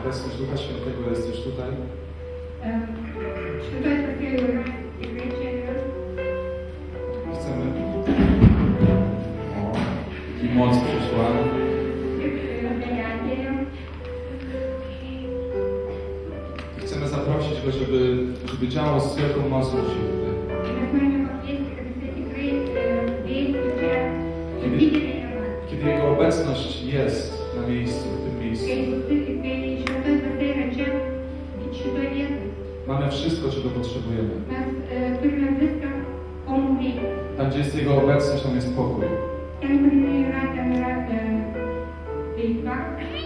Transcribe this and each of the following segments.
Obecność Ducha Świętego jest już tutaj. Chcemy. I moc przyszła. Chcemy zaprosić Go, żeby działał z wielką mocą dzisiaj tutaj. Kiedy Jego obecność jest na miejscu, w tym miejscu. Mamy wszystko, czego potrzebujemy. Tam, gdzie jest Jego obecność, tam jest pokój.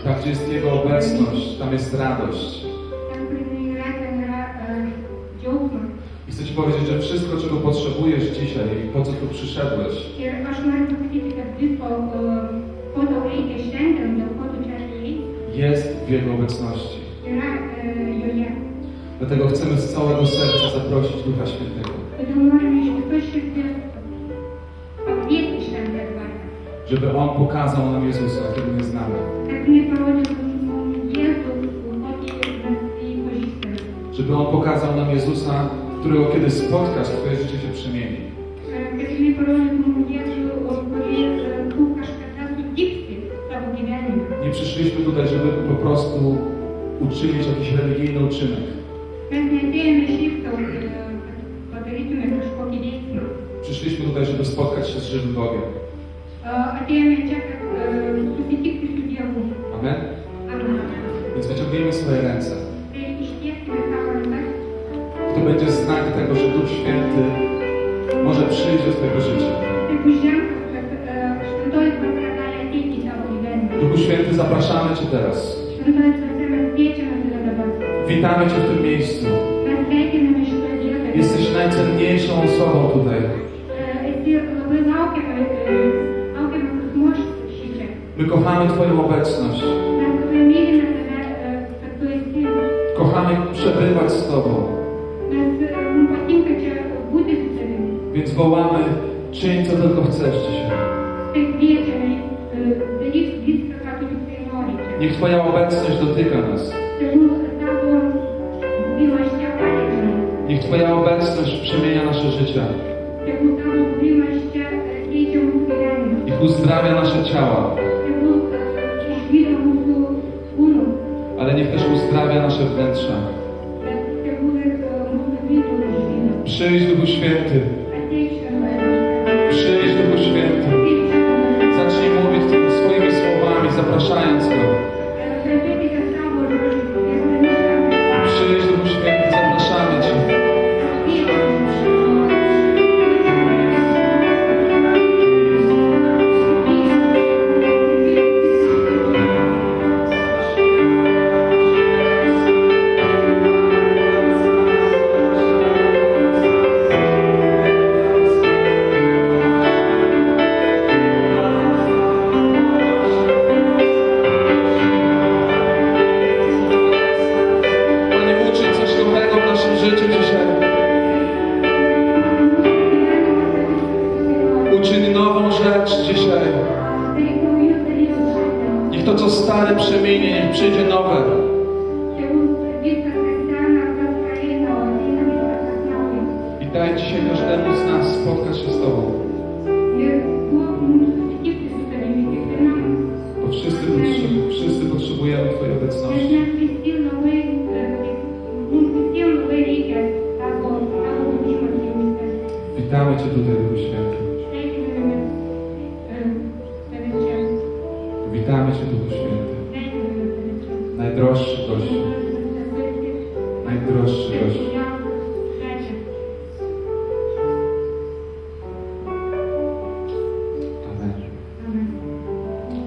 Tam, gdzie jest Jego obecność, tam jest radość. I chcę Ci powiedzieć, że wszystko, czego potrzebujesz dzisiaj i po co tu przyszedłeś, jest w Jego obecności. Dlatego chcemy z całego serca zaprosić Ducha Świętego, żeby On pokazał nam Jezusa, którego nie znamy. Żeby On pokazał nam Jezusa, którego kiedy spotkasz, Twoje życie się przemieni. Nie przyszliśmy tutaj, żeby po prostu uczynić jakiś religijny uczynek. Przyszliśmy tutaj, żeby spotkać się z żywym Bogiem. Amen? Więc wyciągnijmy swoje ręce. To będzie znak tego, że Duch Święty może przyjść do Twojego życia. Duchu Święty, zapraszamy Cię teraz. Witamy Cię w tym miejscu. Jesteś najcenniejszą osobą tutaj. My kochamy Twoją obecność. Kochamy przebywać z Tobą. Więc wołamy, czyń co tylko chcesz dzisiaj. Niech Twoja obecność dotyka nas. Niech Twoja obecność przemienia nasze życia. Niech uzdrawia nasze ciała. Ale niech też uzdrawia nasze wnętrza. Przyjdź, Duchu Święty. Przyjdź, Duchu Święty. Zacznij mówić swoimi słowami, zapraszając Go. Przyjdź, Duchu Święty, zapraszamy Cię. Uczyń nową rzecz dzisiaj. Niech to, co stare przemienie, niech przyjdzie nowe. I daj dzisiaj każdemu z nas spotkać się z Tobą. Bo wszyscy potrzebujemy Twojej obecności. Witamy Cię tutaj, Duchu Święty. Witamy Cię, Duchu Święty. Najdroższy gościu. Najdroższy gościu. Amen.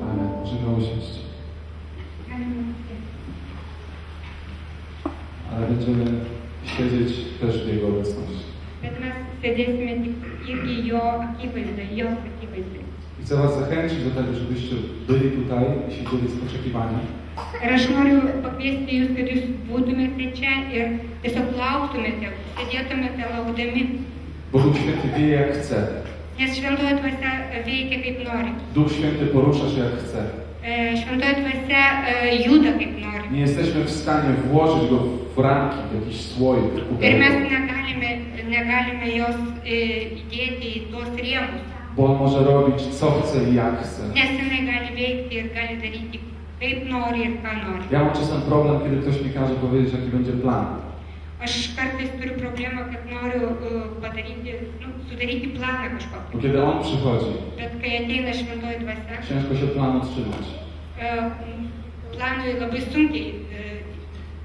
Amen. Możemy usiąść. Ale będziemy siedzieć też w Jego obecności. I chcę was zachęcić do tego, żebyście byli tutaj i siedzieli z oczekiwaniem. Ir aš noriu pakviesti jūs, kad jūs būtumėte čia ir tiesiog lauktumėte, sėdėtumėte laukdami, Bo Duch Święty wie, jak chce. nes šventoji dvasia veikia kaip nori. Duch Święty porusza się, jak chce. Šventoji dvasia juda kaip nori. Nie jesteśmy w stanie włożyć go w ramki, w jakiś słoik, Ir pudełko, mes negalime jos įdėti į tuos rėmus, bo on może robić, co chce i jak chce. nes jinai gali veikti ir gali daryti kaip nori ir ką nori. Ja mam czasem problem, kiedy ktoś mi każe powiedzieć, jaki będzie plan. Aš kartais turiu problemą, kad noriu padaryti, sudaryti planą kažkokį. Bo kiedy on przychodzi, Bet kai ateina šventoji dvasia, ciężko się planu trzymać. planui labai sunkiai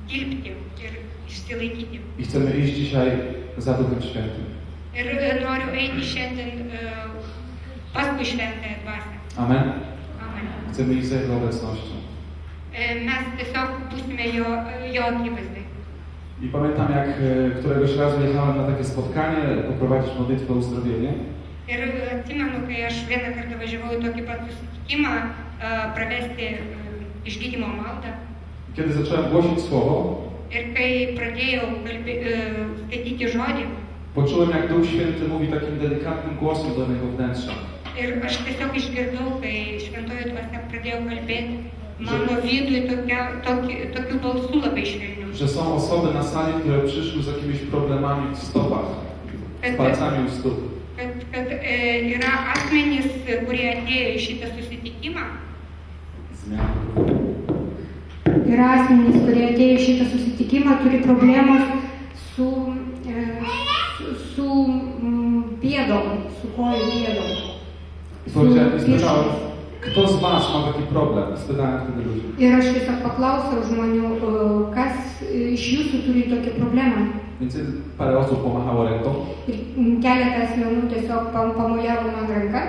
dirbti ir išsilaikyti. I chcemy iść dzisiaj za Duchem Świętym. Ir noriu eiti šiandien paskui šventąją dvasią. Amen? Amen. Chcemy iść za Jego obecnością. Mes tiesiog būsime jo akivaizdai. I pamiętam, jak któregoś razu jechałem na takie spotkanie, poprowadzić modlitwę o uzdrowienie. Ir atsimenu, kai aš vieną kartą važiavau į tokį pat susitikimą pravesti išgydymo maldą. Kiedy zacząłem głosić słowo, Ir kai pradėjau skaityti žodį, poczułem, jak Duch Święty mówi takim delikatnym głosem do mojego wnętrza. ir aš tiesiog išgirdau, kai šventoji dvasia pradėjo kalbėti mano vidui tokiu balsu labai švelniu. Że są osoby na sali, które przyszły z jakimiś problemami w stopach, z palcami u stóp. Kad yra asmenys, kurie atėjo į šitą susitikimą. Zmiany. Yra asmenys, kurie atėjo į šitą susitikimą, turi problemos su pėdom, su kojų pėdom. I powiedziałem, i spytałem, kto z was ma taki problem? Spytałem wtedy ludzi. Ir aš tiesiog paklausiau žmonių, kas iš jūsų turi tokią problemą. Więc parę osób pomachało ręką. Ir keletas asmenų tiesiog pamojavo man ranką.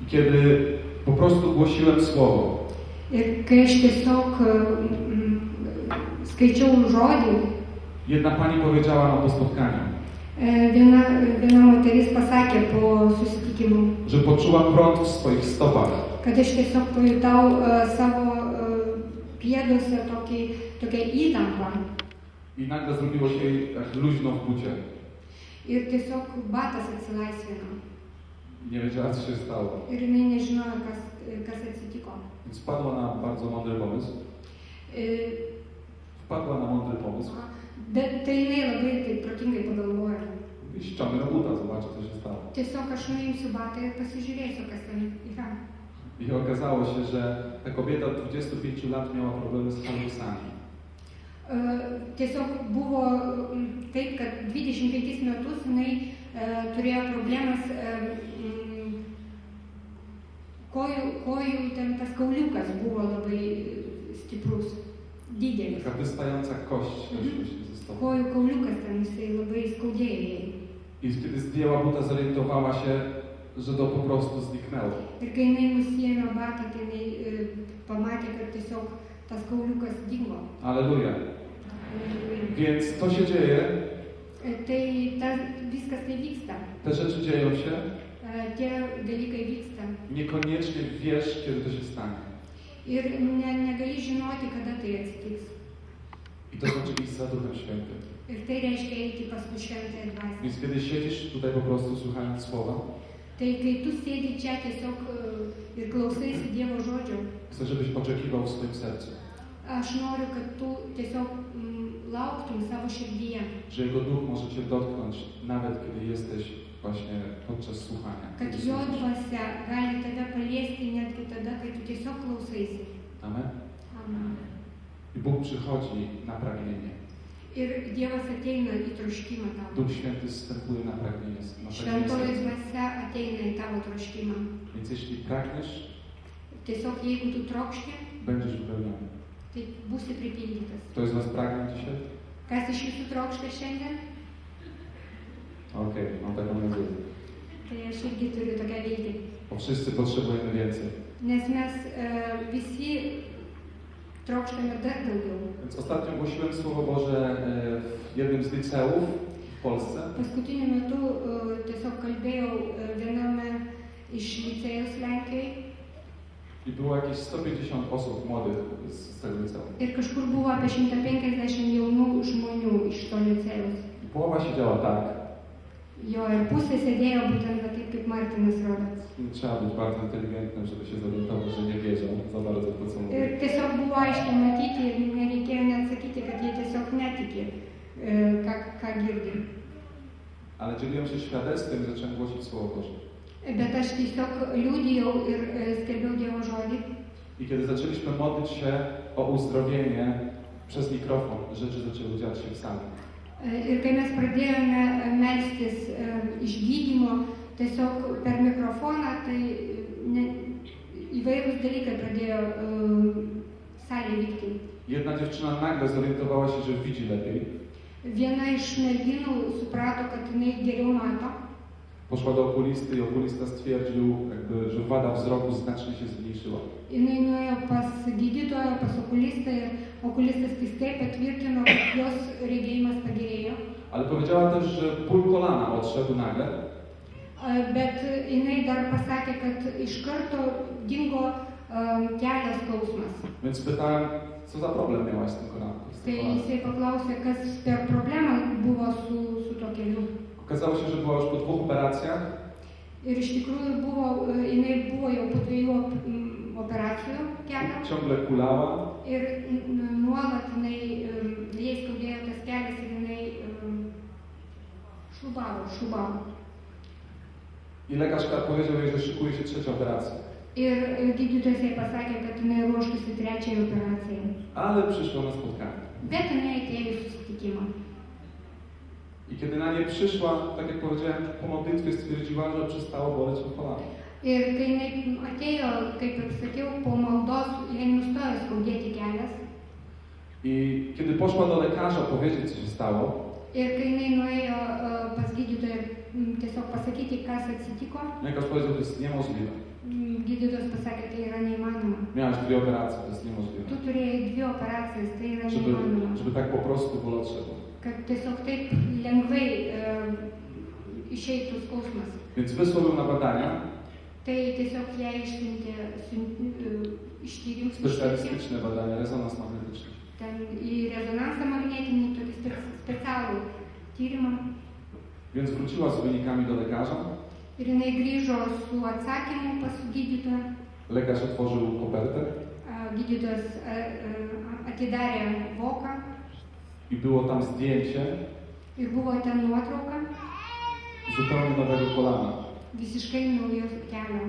I kiedy po prostu głosiłem słowo, Ir kai aš tiesiog skaičiau žodį, jedna pani powiedziała nam po spotkaniu, viena moteris pasakė po susitikimo, że poczuła prąd w swoich stopach. kad aš tiesiog pajutau savo pėdose tokią įtampą. I nagle zrobiło się jej jak luźno w bucie. Ir tiesiog batas atsilaisvino. Nie wiedziała, co się stało. Ir jinai nežinojo, kas atsitiko. Więc wpadła na bardzo mądry pomysł. Wpadła na mądry pomysł. Bet tai jinai labai taip protingai pagalvojo. I ściągnę butę, zobaczę, co się stało. Tiesiog aš nuimsiu batą ir pasižiūrėsiu, kas ten yra. I okazało się, że ta kobieta od 25 lat miała problemy z hałusami. Tiesiog buvo taip, kad 25 metus jinai turėjo problemas kojų ten tas kauliukas buvo labai stiprus, didelis. Taka wystająca kość też właśnie ze stopy. Kojų kauliukas ten jisai labai skaudėjo jai. I kiedy zdjęła butę, zorientowała się, że to po prostu zniknęło. Ir kai jinai nusiėmė batą, tai jinai pamatė, kad tiesiog tas kauliukas dingo. Aleluja. Więc to się dzieje, Tai viskas tai vyksta. te rzeczy dzieją się, Tie dalykai vyksta. niekoniecznie wiesz, kiedy to się stanie. Ir negali žinoti, kada tai atsitiks. I to znaczy iść za Duchem Świętym. Ir tai reiškia eiti paskui šventąją dvasią. Więc kiedy siedzisz tutaj po prostu słuchając słowa, Tai kai tu sėdi čia tiesiog ir klausaisi Dievo žodžio, chcę, żebyś oczekiwał w swoim sercu, aš noriu, kad tu tiesiog lauktum savo širdyje, że Jego Duch może Cię dotknąć, nawet kiedy jesteś właśnie podczas słuchania. kad kiedy jo słuchasz. dvasia gali tave paliesti netgi tada, kai tu tiesiog klausaisi. Amen. Amen. I Bóg przychodzi na pragnienie. Ir Dievas ateina į troškimą tavo. Duch Święty zstępuje na pragnienie. Šventoji dvasia ateina į tavo troškimą. Więc jeśli pragniesz, Tiesiog jeigu tu trokšti, będziesz wypełniony. tai būsi pripildytas. Ktoś z Was pragnie dzisiaj? Kas iš jūsų trokšta šiandien? Okej, mam taką nadzieję. Tai aš irgi turiu tokią viltį. Bo wszyscy potrzebujemy więcej. Nes mes visi trokštame dar daugiau. Więc ostatnio głosiłem Słowo Boże w jednym z liceów w Polsce. Paskutiniu metu tiesiog kalbėjau viename iš licėjus Lenkijoje. I było jakieś 150 osób młodych z tego liceum. Ir kažkur buvo apie 150 jaunų žmonių iš to licėjus. I połowa siedziała tak. Jo ir pusė sėdėjo būtent va taip, kaip Martinas rodo. Nie trzeba być bardzo inteligentnym, żeby się zorientować, że nie wierzą za bardzo w to, co mówię. Ir tiesiog buvo aiškiai matyti ir nereikėjo net sakyti, kad jie tiesiog netiki, ką girdi. Ale dzieliłem się świadectwem i zacząłem głosić Słowo Boże. Bet aš tiesiog liudijau ir skelbiau Dievo žodį. I kiedy zaczęliśmy modlić się o uzdrowienie przez mikrofon, rzeczy zaczęły dziać się w sali. Ir kai mes pradėjome melstis išgydymo tiesiog per mikrofoną, tai įvairūs dalykai pradėjo salėje vykti. Jedna dziewczyna nagle zorientowała się, że widzi lepiej. Viena iš merginų suprato, kad jinai geriau mato. Poszła do okulisty i okulista stwierdził, że wada wzroku znacznie się zmniejszyła. Jinai nuėjo pas gydytoją, pas okulistą ir okulistas tikrai patvirtino, kad jos regėjimas pagerėjo. Ale powiedziała też, że ból kolana odszedł nagle. Bet jinai dar pasakė, kad iš karto dingo kelio skausmas. Więc pytałem, co za problem miałaś z tym kolanem? Tai jisai paklausė, kas per problemą buvo su to keliu. Okazało się, że była już po 2 operacjach. Ir iš tikrųjų jinai buvo jau po 2 operacijų kelio. Ciągle kulała. Ir nuolat jai skaudėjo tas kelias ir jinai šlubavo. I lekarz powiedział jej, że szykuje się 3. operacja. Ir gydytojas jai pasakė, kad jinai ruoštųsi 3. operacijai. Ale przyszła na spotkanie. Bet jinai atėjo į susitikimą. I kiedy na nie przyszła, tak jak powiedziałem, po modlitwie stwierdziła, że przestało boleć o kolano. Ir kai jinai atėjo, kaip ir sakiau, po maldos, jai nustojo skaudėti kelias. I kiedy poszła do lekarza powiedzieć, co się stało, Ir kai jinai nuėjo pas gydytoją tiesiog pasakyti, kas atsitiko, lekarz powiedział, że to jest niemożliwe. Gydytojas pasakė, tai yra neįmanoma. Miałaś 2 operacje, to jest niemożliwe. Tu turėjai 2 operacijas, tai yra neįmanoma. Żeby tak po prostu ból odszedł. Kad tiesiog taip lengvai išeitų skausmas. Więc wysłał ją na badania Tai tiesiog ją išsiuntė ištyrimus. specjalistyczne badania, rezonans magnetyczny. Ten į rezonansą magnetinį, tokį specialų tyrimą. Więc wróciła z wynikami do lekarza. Ir jinai grįžo su atsakymu pas gydytoją. Lekarz otworzył kopertę Gydytojas atidarė voką i było tam zdjęcie ir buvo ten nuotrauka zupełnie nowego kolana. visiškai naujo kelio.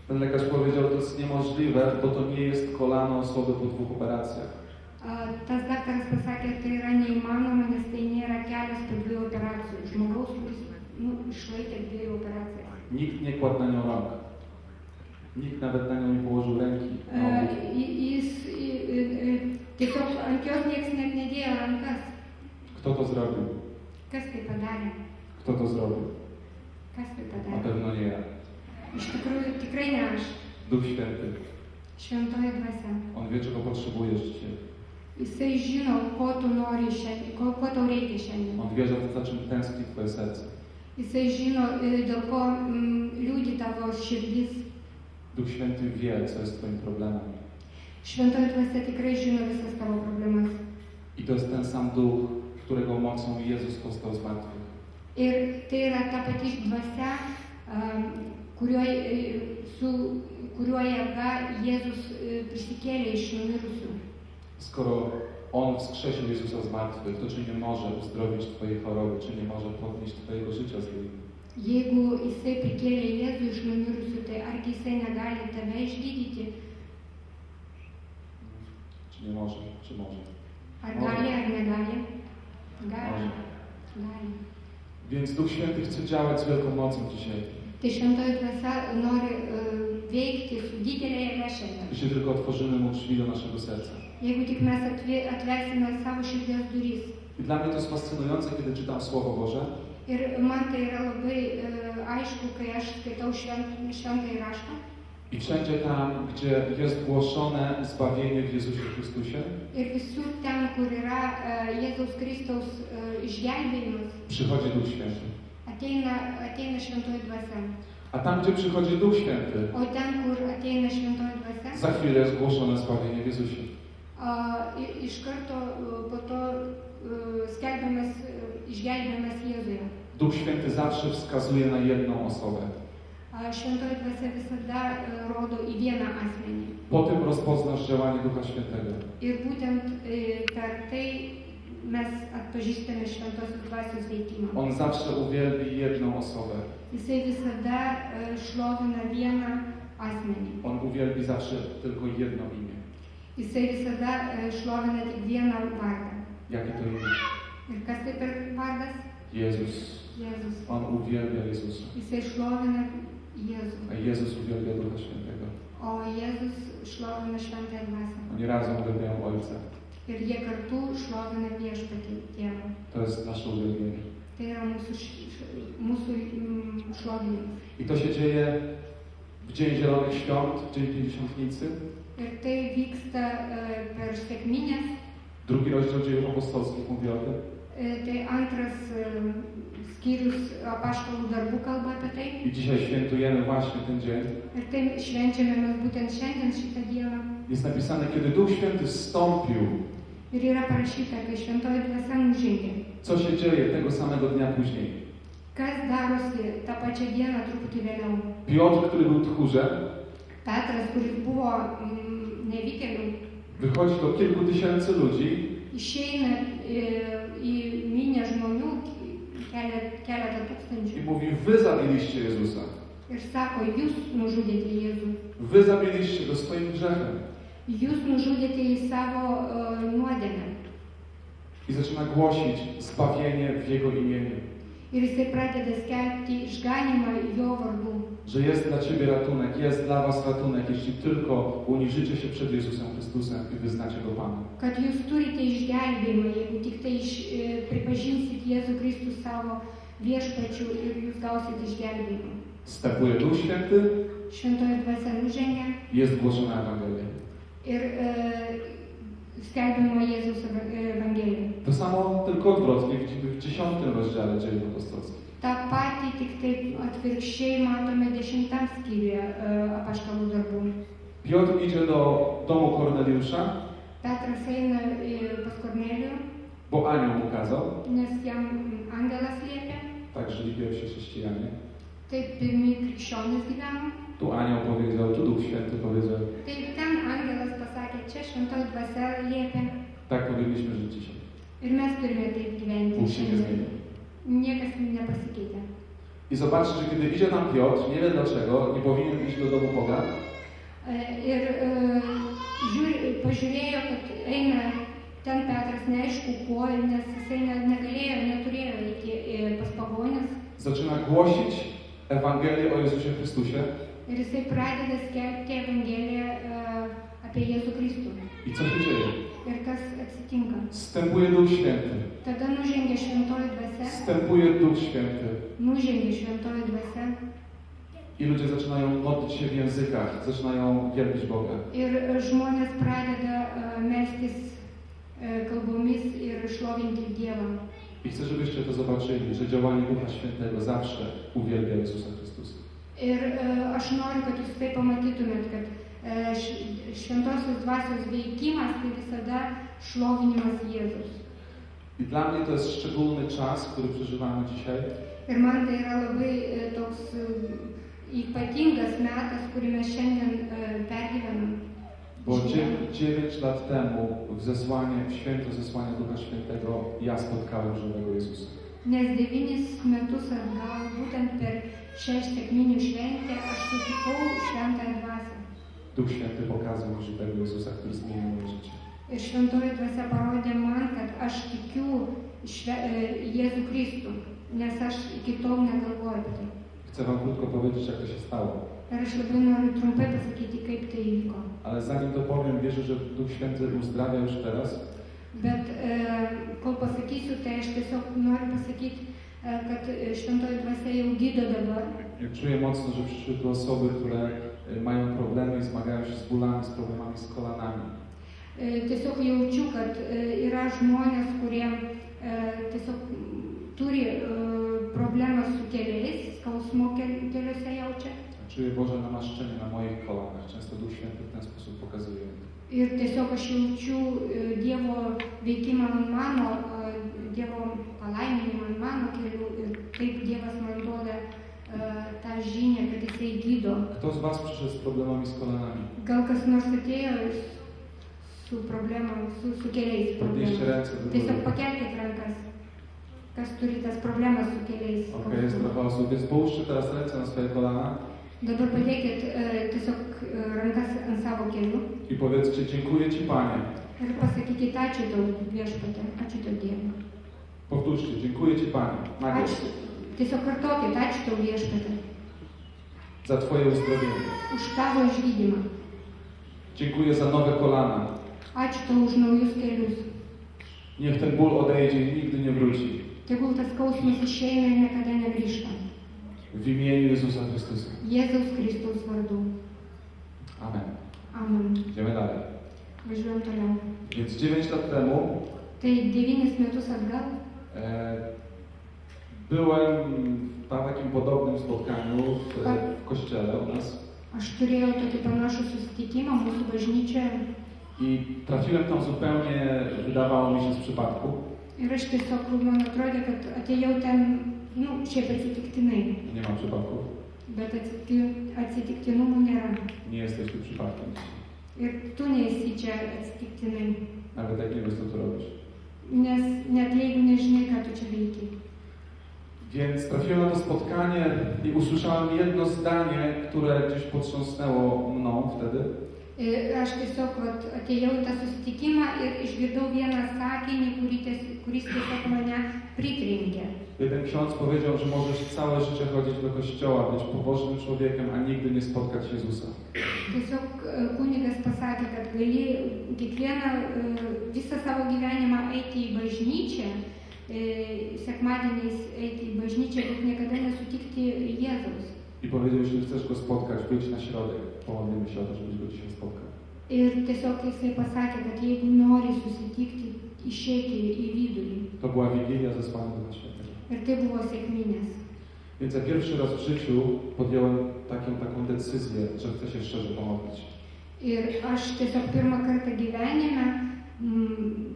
Ten lekarz powiedział, to jest niemożliwe, bo to nie jest kolano osoby po 2 operacjach. Tas daktaras pasakė, tai yra neįmanoma, nes tai nėra kelias po 2 operacijų. Žmogaus, kuris išlaikė 2 operacijas. Nikt nie kładł na nią rąk. Nikt nawet na nią nie położył ręki. Tiesiog ant jos niekas net nedėjo rankas. Kto to zrobił? Kas tai padarė? Kto to zrobił? Kas tai Na padarė? pewno nie ja. Iš tikrųjų, tikrai ne aš. Duch Święty. Šventoji dvasia. On wie, czego potrzebujesz dzisiaj. Jisai žino, ko tu nori šiandien, ko tau reikia šiandien. On wie, za czym tęskni twoje serce. Jisai žino, dėl ko liūdi tavo širdis. Duch Święty wie, co jest twoim problemem. Šventoji dvasia tikrai žino visas tavo problemas. I to jest ten sam Duch, którego mocą Jezus powstał z martwych. Ir tai yra ta pati dvasia, kuriuo jėga Jėzus prisikėlė iš numirusių. Skoro On wskrzesił Jezusa z martwych, to czy nie może uzdrowić twojej choroby, czy nie może podnieść twojego życia z ruin? Jeigu jisai prikėlė Jėzų iš numirusių, tai argi jisai negali tave išgydyti? Czy nie może? Czy może? Ar gali, ar negali? Gali. Może. Gali. Więc Duch Święty chce działać z wielką mocą dzisiaj. Tai šventoji dvasia nori veikti su didelė jėga šiandien. Jeśli tylko otworzymy Mu drzwi do naszego serca. Jeigu tik mes atversime savo širdies duris. I dla mnie to jest fascynujące, kiedy czytam Słowo Boże. Ir man tai yra labai aišku, kai aš skaitau šventąjį raštą. I wszędzie tam, gdzie jest głoszone zbawienie w Jezusie Chrystusie, Ir visur ten, kur yra Jėzaus Kristaus išgelbėjimas, przychodzi Duch Święty. ateina šventoji dvasia. A tam, gdzie przychodzi Duch Święty, O ten, kur ateina šventoji dvasia, za chwilę jest głoszone zbawienie w Jezusie. iš karto po to skelbiamas išgelbėjimas Jėzuje. Duch Święty zawsze wskazuje na jedną osobę. Šventoji dvasia visada rodo į vieną asmenį. Po tym rozpoznasz działanie Ducha Świętego. Ir būtent per tai mes atpažįstame šventosios dvasios veikimą. On zawsze uwielbi jedną osobę. Jisai visada šlovina vieną asmenį. On uwielbi zawsze tylko jedno imię. Jisai visada šlovina tik vieną vardą. Jakie to imię? Ir kas tai per vardas? Jezus. Jėzus. On uwielbia Jezusa. Jisai šlovina Jėzų. A Jezus uwielbia Ducha Świętego. O Jėzus šlovina šventąją dvasią. Oni razem uwielbiają Ojca. Ir jie kartu šlovina viešpatį Tėvą. To jest nasze uwielbienie. Tai yra mūsų šlovinimas. I to się dzieje w Dzień Zielonych Świąt, Dzień Pięćdziesiątnicy. Ir tai vyksta per sekminės. Drugi rozdział Dziejów Apostolskich mówi o tym. Tai antras skyrius apaštalų darbų kalba apie tai. I dzisiaj świętujemy właśnie ten dzień. Ir tai švenčiame mes būtent šiandien šitą dieną. Jest napisane, kiedy Duch Święty zstąpił. Ir yra parašyta, kai šventoji dvasia nužengė. Co się dzieje tego samego dnia później? Kas darosi tą pačią dieną truputį vėliau? Piotr, który był tchórzem, Petras, kuris buvo nevykėliu, wychodzi do kilku tysięcy ludzi išeina į minią žmonių, keletą i tūkstančių. mówi: wy zabiliście Jezusa. Ir sako, jūs nužudėte Jėzų. Wy zabiliście go swoim grzechem. Jūs nužudėte į savo nuodėmę. I zaczyna głosić zbawienie w Jego imieniu. Ir jisai pradeda skelbti išganimą jo vardu. Że jest dla Ciebie ratunek, jest dla Was ratunek, jeśli tylko uniżycie się przed Jezusem Chrystusem i wyznacie Go Panem. Kad jūs turite išgelbėjimą, jeigu tik tai pripažinsit Jėzų Kristų savo viešpačiu ir jūs gausit išgelbėjimą. Wstępuje Duch Święty Šventoji dvasia nužengia i jest głoszona Ewangelia. ir skelbiama Jėzaus Evangelija. To samo, tylko odwrotnie widzimy w 10 rozdziale Dziejów Apostolskich. Ta patį tik taip atvirkščiai matome 10 skyriuje apaštalų darbų. Piotr idzie do domu Korneliusza, Petras eina pas Kornelijų, bo anioł mu kazał. nes jam angelas liepė. Tak żyli pierwsi chrześcijanie. Taip pirmi krikščionys gyveno. Tu anioł powiedział, tu Duch Święty powiedział. Taip ten angelas pasakė, čia šventoji dvasia liepė. Tak powinniśmy żyć dzisiaj. Ir mes turime taip gyventi Bóg się nie šiandien. zmienił. Niekas nepasikeitė. I zobaczcie, że kiedy idzie tam Piotr, nie wie dlaczego, nie powinien iść do domu pogan, Ir pažiūrėjo, kad eina ten Petras neaišku kuo, nes jisai negalėjo, neturėjo eiti pas pagonės. zaczyna głosić Ewangelię o Jezusie Chrystusie. Ir jisai pradeda skelbti Evangeliją apie Jėzų Kristų. I co się dzieje? Ir kas atsitinka? Wstępuje Duch Święty. Tada nužengia šventoji dvasia, Wstępuje Duch Święty. nužengia šventoji dvasia. I ludzie zaczynają modlić się w językach, zaczynają wielbić Boga. Ir žmonės pradeda melstis kalbomis ir šlovinti Dievą. I chcę, żebyście to zobaczyli, że działanie Ducha Świętego zawsze uwielbia Jezusa Chrystusa. Ir aš noriu, kad jūs tai pamatytumėt, kad šventosios dvasios veikimas tai visada šlovinimas Jėzus. I dla mnie to jest szczególny czas, który przeżywamy dzisiaj, Ir man tai yra labai toks ypatingas metas, kurį mes šiandien pergyvenam. bo 9 lat temu w święto zesłania Ducha Świętego ja spotkałem żywego Jezusa. Nes 9 metus atgal, būtent per šią sekminių šventę, aš sutikau šventąją dvasią. Duch Święty pokazał mi żywego Jezusa, który zmienił moje życie. Ir šventoji dvasia parodė man, kad aš tikiu Jėzų Kristų, nes aš iki tol negalvojau apie tai. Chcę wam krótko powiedzieć, jak to się stało. Ir aš labai noriu trumpai pasakyti, kaip tai įvyko. Ale zanim to powiem, wierzę, że Duch Święty uzdrawia już teraz. Bet kol pasakysiu, tai aš tiesiog noriu pasakyti, kad šventoji dvasia jau gydo dabar. Ja czuję mocno, że przyszły tu osoby, które mają problemy i zmagają się z bólami, z problemami z kolanami. Tiesiog jaučiu, kad yra žmonės, kurie tiesiog turi problemą su keliais, skausmo keliuose jaučia. Czuję Boże namaszczenie na moich kolanach. Często Duch Święty w ten sposób pokazuje mi. Ir tiesiog aš jaučiu Dievo veikimą ant mano, Dievo palaiminimą ant mano kelių ir taip Dievas man duoda tą žinią, kad Jisai gydo. Kto z Was przyszedł z problemami z kolanami? Gal kas nors atėjo su problemom, su keliais Podnieście problemom. ręce do Tiesiog góry. pakelkite rankas, kas turi tas problemas su keliais. Okej, jest trochę osób, więc połóżcie teraz ręce na swoje kolana Dabar padėkit tiesiog rankas ant savo kelių i powiedzcie: dziękuję Ci, Panie. ir pasakykite ačiū tau viešpatė, ačiū tau Dieve. Powtórzcie: dziękuję Ci, Panie. Na głos. Ačiū. Tiesiog kartokit, ačiū tau viešpatė Za Twoje uzdrowienie. už tavo išgydymą. Dziękuję za nowe kolana. Ačiū tau už naujus kelius. Niech ten ból odejdzie i nigdy nie wróci. Tegul tas skausmas išeina ir niekada negrįžta. W imieniu Jezusa Chrystusa. Jėzaus Kristaus vardu. Amen. Amen. Idziemy dalej. Važiuojam toliau. Więc 9 lat temu Tai 9 metus atgal byłem na takim podobnym spotkaniu w kościele u nas aš turėjau tokį panašų susitikimą mūsų bažnyčioje i trafiłem tam zupełnie, wydawało mi się, z przypadku. ir aš tiesiog, man atrodė, kad atėjau ten, šiaip atsitiktinai, Nie ma przypadków. bet atsitiktinumų nėra. Nie jesteś tu przypadkiem. Ir tu neesi čia atsitiktinai, Nawet jak nie wiesz, co tu robisz. nes net jeigu nežinai, ką tu čia veiki. Więc trafiłem na to spotkanie i usłyszałem jedno zdanie, które gdzieś potrząsnęło mną wtedy. Ir aš tiesiog atėjau į tą susitikimą ir išgirdau vieną sakinį, kuris tiesiog mane pritrenkė. Jeden ksiądz powiedział, że możesz całe życie chodzić do kościoła, być pobożnym człowiekiem, a nigdy nie spotkać Jezusa. Tiesiog kunigas pasakė, kad gali visą savo gyvenimą eiti į bažnyčią, sekmadieniais eiti į bažnyčią, bet niekada nesutikti Jėzaus. I powiedział, jeśli chcesz Go spotkać, wyjdź na środek. Pomodlimy się o to, żebyś Go dzisiaj spotkał. Ir tiesiog jisai pasakė, kad jeigu nori susitikti, išeiki į vidurį. To była Wigilia zesłania Ducha Świętego. Ir tai buvo sekminės. Więc ja pierwszy raz w życiu podjąłem taką decyzję, że chcę się szczerze pomodlić. Ir aš tiesiog pirmą kartą gyvenime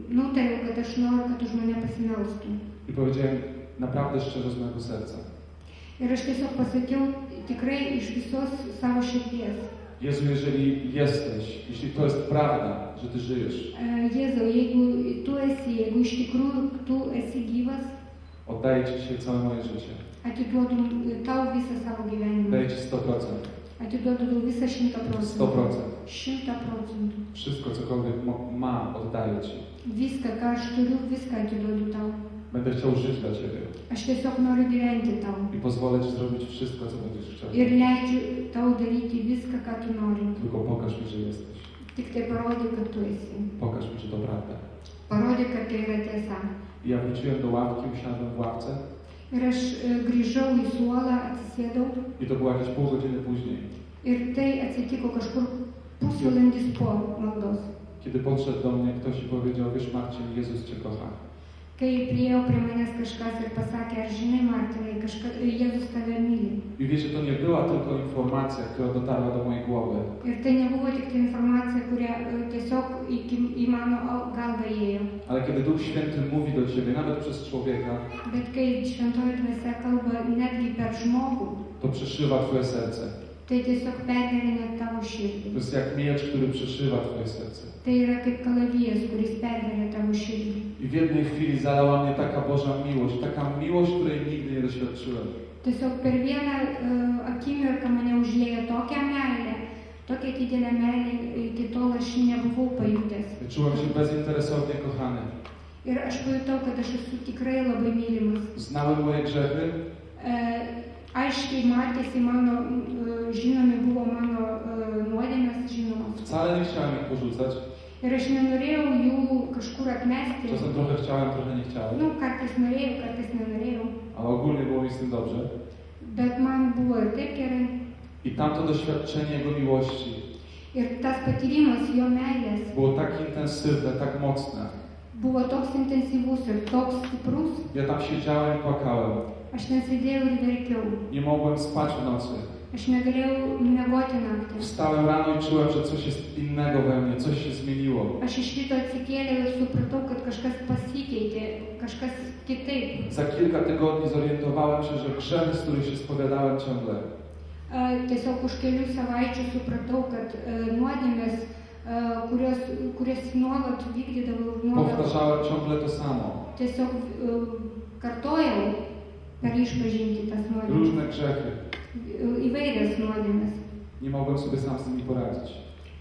nutariau, kad aš noriu, kad už mane pasimelstų. I powiedziałem naprawdę szczerze z mojego serca: Ir aš tiesiog pasakiau tikrai iš visos savo širdies. Jezu, jeżeli jesteś, jeśli to jest prawda, że Ty żyjesz, Jėzau, jeigu tu esi, jeigu iš tikrųjų tu esi gyvas, oddaję Ci dzisiaj całe moje życie. atiduodu tau visą savo gyvenimą. Daję Ci 100%. Atiduodu tau visą 100%. 100%. 100%. Wszystko, cokolwiek mam, oddaję Ci. Viską, ką aš turiu, viską atiduodu tau. Będę chciał żyć dla Ciebie Aš tiesiog noriu gyventi tau. i pozwolę Ci zrobić wszystko, co będziesz chciał. Ir leidžiu tau daryti viską, ką tu nori. Tylko pokaż mi, że jesteś. Tik tai parodyk, kad tu esi. Pokaż mi, że to prawda. Parodyk, kad tai yra tiesa. I ja wróciłem do ławki, usiadłem w ławce Ir aš grįžau į suolą, atsisėdau. i to było jakieś pół godziny później. Ir tai atsitiko kažkur pusvalandis po maldos. Kiedy podszedł do mnie ktoś i powiedział: wiesz, Marcin, Jezus Cię kocha. Kai priėjo prie manęs kažkas ir pasakė, ar žinai, Martinai, Jėzus tave myli. I wiecie, to nie była tylko informacja, która dotarła do mojej głowy, Ir tai nebuvo tik ta informacija, kuria tiesiog į mano galvą ėjo. ale kiedy Duch Święty mówi do Ciebie, nawet przez człowieka, Bet kai šventoji dvasia kalba netgi per žmogų, to przeszywa Twoje serce. tai tiesiog perverina tavo To širdį. jest jak miecz, który przeszywa Twoje serce. Tai yra kaip kalavijas, kuris perveria tavo širdį. I w jednej chwili zalała mnie taka Boża miłość, której nigdy nie doświadczyłem. Tiesiog per vieną akimirką mane užliejo tokia meilė, tokia didelė meilė, iki tol aš nebuvau pajutęs. Czułem się bezinteresownie kochany. Ir aš pajutau, kad aš esu tikrai labai mylimas. Znałem moje grzechy, Aiškiai matėsi mano, žinomi buvo mano nuodėmės žinomos. wcale nie chciałem ich porzucać. Ir aš nenorėjau jų kažkur atmesti. Czasem trochę chciałem, trochę nie chciałem, Kartais norėjau, kartais nenorėjau. ale ogólnie było mi z tym dobrze. Bet man buvo ir taip gerai. I tamto doświadczenie Jego miłości Ir tas patyrimas jo meilės było tak intensywne, tak mocne. buvo toks intensyvus ir toks stiprus. Ja tam siedziałem, płakałem. Aš nesėdėjau ir verkiau. Nie mogłem spać w nocy. Aš negalėjau miegoti naktį. Wstałem rano i czułem, że coś jest innego we mnie, coś się zmieniło. Aš iš ryto atsikėliau ir supratau, kad kažkas pasikeitė, kažkas kitaip. Za kilka tygodni zorientowałem się, że grzechy, z których się spowiadałem ciągle, Tiesiog už kelių savaičių supratau, kad nuodėmės, kurias nuolat vykdydavau, nuolat powtarzałem ciągle to samo. tiesiog kartojau per išpažinti tas nuodėmės. Różne grzechy. Įvairias nuodėmės. Nie mogłem sobie sam z nimi poradzić.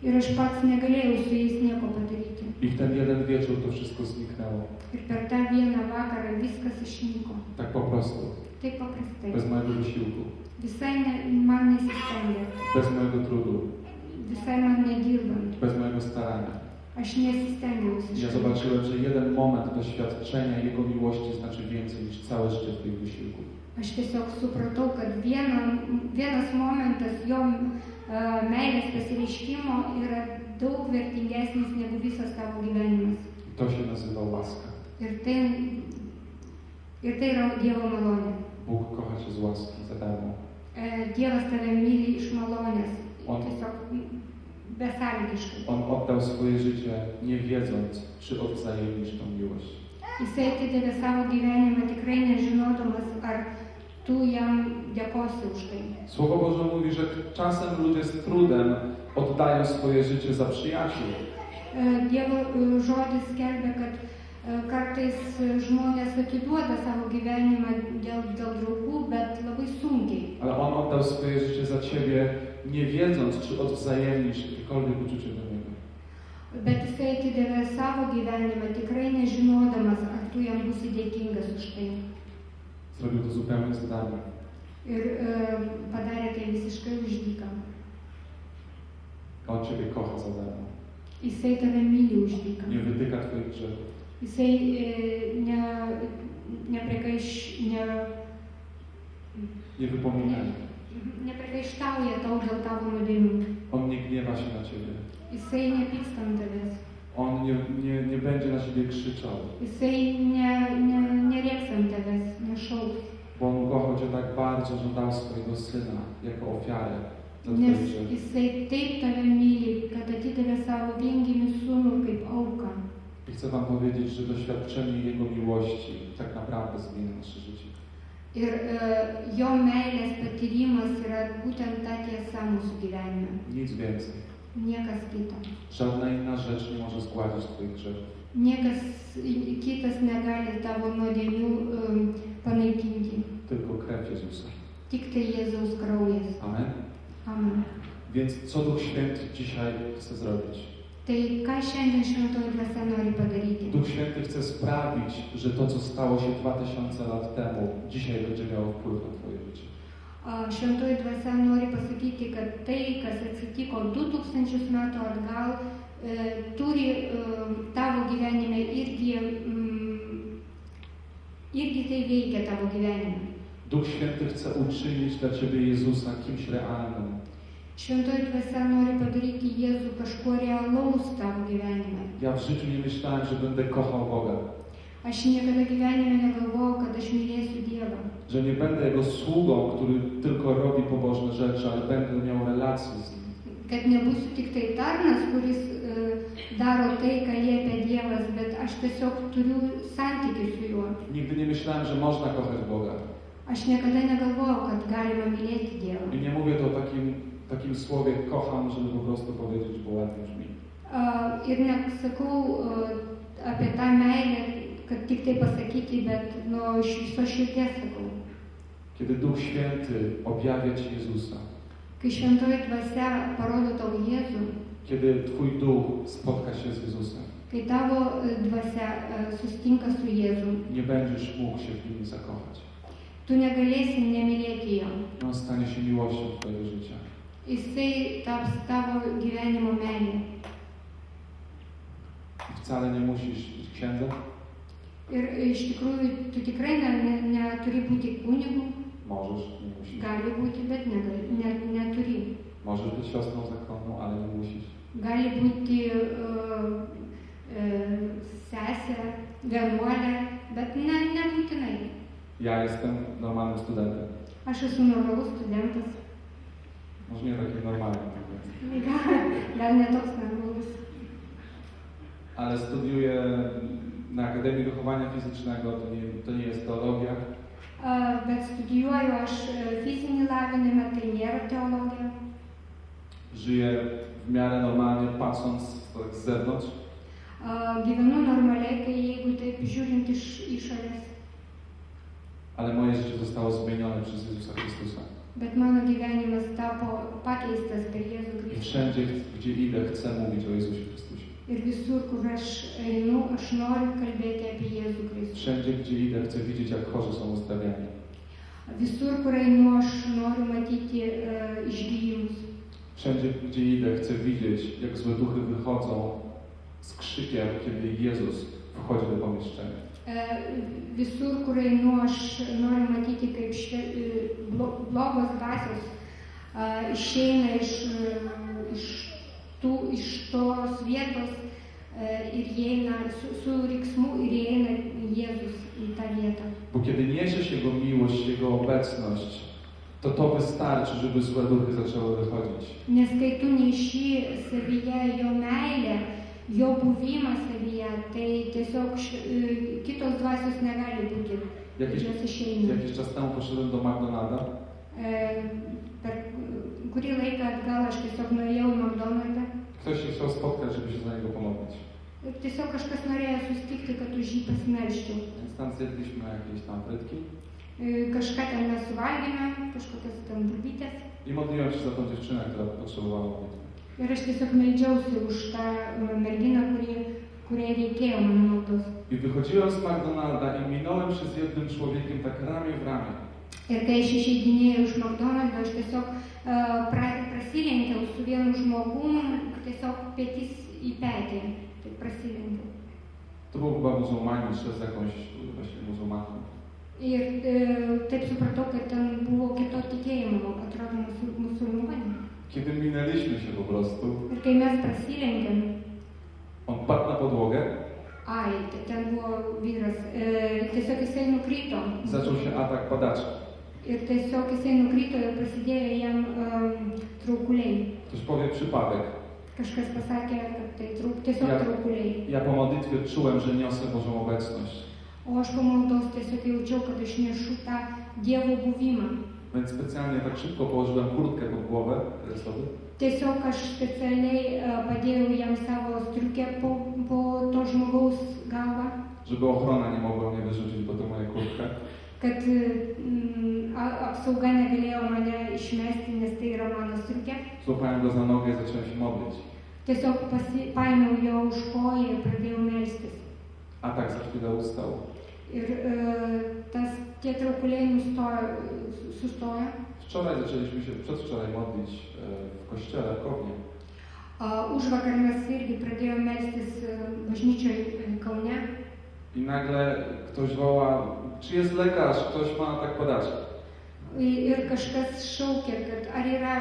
Ir aš pats negalėjau su jais nieko padaryti. I w ten jeden wieczór to wszystko zniknęło. Ir per tą vieną vakarą viskas išnyko. Tak po prostu. Taip paprastai. Bez mojego wysiłku. Visai man nesistengė. Bez mojego trudu. Visai man nedirbant. Bez mojego starania. Aš nesistengiau Ja visiškai. zobaczyłem, że jeden moment doświadczenia Jego miłości znaczy więcej niż całe życie Twoich wysiłków. Aš tiesiog supratau, kad vienas momentas jo meilės pasireiškimo yra daug vertingesnis negu visas tavo gyvenimas. I to się nazywa łaska. Ir tai yra Dievo malonė. Bóg kocha Cię z łaski za darmo. Dievas tave myli iš malonės. On- Tiesiog besąlygiškai. On oddał swoje życie, nie wiedząc, czy odwzajemnisz tą miłość. Jisai atidavė savo gyvenimą tikrai nežinodamas, ar tu jam dėkosi už tai. Słowo Boże mówi, że czasem ludzie z trudem oddają swoje życie za przyjaciół. Dievo žodis skelbia, kad kartais žmonės atiduoda savo gyvenimą dėl draugų, bet labai sunkiai. Ale On oddał swoje życie za Ciebie, nie wiedząc, czy odwzajemnisz jakiekolwiek uczucie do Niego. Bet jisai atidavė savo gyvenimą tikrai nežinodamas, ar tu jam būsi dėkingas už tai. Zrobił to zupełnie za darmo. Ir padarė tai visiškai už dyką. On Ciebie kocha za darmo. Jisai tave myli už dyką. Nie wytyka Twoich grzechów. Jisai Nie wypomina ich. nepriekaištauja tau dėl tavo nuodėmių. On nie gniewa się na Ciebie. Jisai nepyksta ant tavęs. On nie będzie na Ciebie krzyczał. Jisai nerėks ant tavęs, nešauks. Bo On kochał Cię tak bardzo, że dał swojego Syna jako ofiarę za Twoje Nes grzechy. jisai taip tave myli, kad atidavė savo viengimį sūnų kaip auką. I chcę Wam powiedzieć, że doświadczenie Jego miłości tak naprawdę zmienia nasze życie. Ir jo meilės patyrimas yra būtent ta tiesa mūsų gyvenime. Nic więcej. Niekas kito. Żadna inna rzecz nie może zgładzić Twoich grzechów. Niekas kitas negali tavo nuodėmių panaikinti. Tylko krew Jezusa. Tik tai Jėzaus kraujas. Amen. Amen. Więc co Duch Święty dzisiaj chce zrobić? Tai ką šiandien šventoji dvasia nori padaryti? Duch Święty chce sprawić, że to, co stało się 2000 lat temu, dzisiaj będzie miało wpływ na Twoje życie. Šventoji dvasia nori pasakyti, kad tai, kas atsitiko 2000 metų atgal, turi tavo gyvenime irgi tai veikia tavo gyvenime. Duch Święty chce uczynić dla Ciebie Jezusa kimś realnym. Šventoji dvasia nori padaryti Jėzų kažkuo realaus tavo gyvenime. Ja w życiu nie myślałem, że będę kochał Boga. Aš niekada gyvenime negalvojau, kad aš mylėsiu Dievą. Że nie będę Jego sługą, który tylko robi pobożne rzeczy, ale będę miał relację z Nim. Kad nebūsiu tik tai tarnas, kuris daro tai, ką liepia Dievas, bet aš tiesiog turiu santykių su juo. Nigdy nie myślałem, że można kochać Boga. Aš niekada negalvojau, kad galima mylėti Dievą. I nie mówię to o takim słowie kocham, żeby po prostu powiedzieć, bo ładnie brzmi. Ir nesakau apie tą meilę, kad tik tai pasakyti, bet iš viso širdies sakau. Kiedy Duch Święty objawia Ci Jezusa, Kai šventoji dvasia parodo tau Jėzų, kiedy Twój duch spotka się z Jezusem, kai tavo dvasia susitinka su Jėzum, nie będziesz mógł się w Nim zakochać. tu negalėsi nemylėti jo. On stanie się miłością Twojego życia. Jisai taps tavo gyvenimo meilė. I wcale nie musisz być księdzem, Ir iš tikrųjų, tu tikrai neturi būti kunigu, możesz, nie musisz. gali būti, bet neturi. Możesz być siostrą zakonną, ale nie musisz. Gali būti sesė, vienuolė, bet nebūtinai. Ja jestem normalnym studentem. Aš esu normalus studentas. Może nie taki normalny, Gal ne toks normalus. ale studiuję na Akademii Wychowania Fizycznego, to nie jest teologia. Bet studijuoju aš fizinį lavinimą, tai nėra teologija. Żyję w miarę normalnie, patrząc tak z zewnątrz, Gyvenu normaliai, kai jeigu taip žiūrint iš išorės. ale moje życie zostało zmienione przez Jezusa Chrystusa. Bet mano gyvenimas tapo pakeistas per Jėzų I Kristų. wszędzie, gdzie idę, chcę mówić o Jezusie Chrystusie. Ir visur, kur aš einu, aš noriu kalbėti apie Jėzų Kristų. Wszędzie, gdzie idę, chcę widzieć, jak chorzy są uzdrawiani. Visur, kur einu, aš noriu matyti išgyjimus. Wszędzie, gdzie idę, chcę widzieć, jak złe duchy wychodzą z krzykiem, kiedy Jezus wchodzi do pomieszczenia. Visur, kur einu, aš noriu matyti, kaip blogos dvasios išeina iš tos vietos ir įeina su riksmu ir įeina Jėzus į tą vietą. Bo kiedy niesiesz Jego miłość, Jego obecność, to wystarczy, żeby złe duchy zaczęły wychodzić. Nes kai tu neši savyje jo meilę, jo buvimą savyje, tai tiesiog kitos dvasios negali būti, jos išeina. Jakiś czas temu poszedłem do McDonalda Per kurį laiką atgal aš tiesiog nuėjau į McDonald'ą. Ktoś się chciał spotkać, żeby się za niego pomodlić. Tiesiog kažkas norėjo susitikti, kad už jį pasimelščiau. Więc tam zjedliśmy jakieś tam frytki Kažką ten mes suvalgėme, kažkokias ten burbytės. i modliłem się za tą dziewczynę, która potrzebowała modlitwy. Ir aš tiesiog meldžiausi už tą merginą, kuriai reikėjo mano maldos. I wychodziłem z McDonalda i minąłem się z jednym człowiekiem tak ramię w ramię. Ir kai aš išeidinėjau iš McDonald'o, aš tiesiog prasilenkiau su vienu žmogum, tiesiog petys į petį. Taip prasilenkiau. To był chyba muzułmanin, szedł z jakąś właśnie muzułmanką. Ir taip supratau, kad ten buvo kito tikėjimo, atrodo, musulmonė. Kiedy minęliśmy się po prostu, Ir kai mes prasilenkėm, on padł na podłogę, ten buvo vyras, tiesiog jisai nukrito. zaczął się atak padaczy. Ir tiesiog jisai nukrito ir prasidėjo jam traukuliai. Ktoś powie przypadek. Kažkas pasakė, kad tai tiesiog traukuliai. Ja po modlitwie czułem, że niosę Bożą obecność. O aš po maldos tiesiog jaučiau, kad aš nešu tą Dievo buvimą. Więc specjalnie tak szybko położyłem kurtkę pod głowę Teresowi. Tiesiog aš specialiai padėjau jam savo striukę po to žmogaus galvą, Żeby ochrona nie mogła mnie wyrzucić, bo to moja kurtka. kad apsauga negalėjo mane išmesti, nes tai yra mano striukė. Złapałem go za nogę i zacząłem się modlić. Tiesiog paėmiau jo už koją ir pradėjau melstis. Atak za chwilę ustał. Ir tie traukuliai sustojo. Wczoraj zaczęliśmy się, przedwczoraj modlić w kościele w Kownie. Užvakar mes irgi pradėjome melstis bažnyčioje Kaune. I nagle ktoś woła, czy jest lekarz, ktoś ma atak padaczy. Ir kažkas šaukė, kad ar yra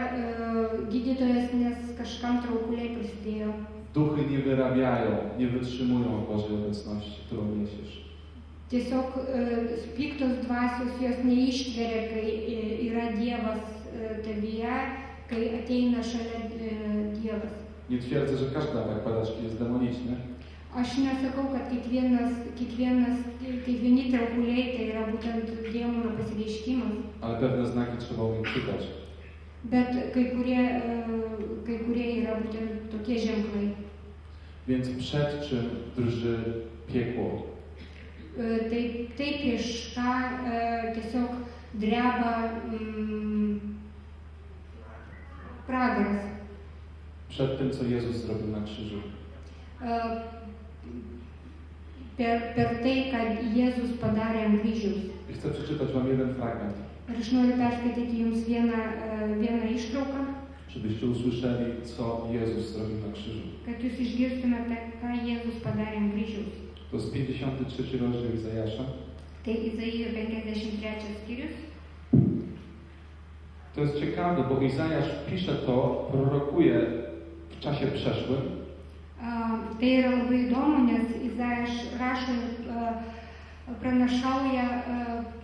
gydytojas, nes kažkam traukuliai prasidėjo. Duchy nie wyrabiają, nie wytrzymują Bożej obecności, którą niesiesz. Tiesiog piktos dvasios jos neištveria, kai yra Dievas tavyje, kai ateina šalia Dievas. Nie twierdzę, że każdy atak padaczki jest demoniczny, Aš nesakau, kad kiekvieni traukuliai tai yra būtent Dievo pasireiškimas, ale pewne znaki trzeba umieć czytać. bet kai kurie yra būtent tokie ženklai. Więc przed czym drży piekło? Tai prieš ką tiesiog dreba pragaras. Przed tym, co Jezus zrobił na krzyżu. Per tai, kad Jėzus padarė ant kryžiaus. I chcę przeczytać wam jeden fragment, Ir aš noriu perskaityti jums vieną ištrauką, żebyście usłyszeli, co Jezus zrobił na krzyżu. kad jūs išgirstumėte, ką Jėzus padarė ant kryžiaus. To jest 53 rozdział Izajasza. Tai Izaijo 53 skyrius. To jest ciekawe, bo Izajasz pisze to, prorokuje w czasie przeszłym, Tai yra labai įdomu, nes Izaijas rašo pranašauja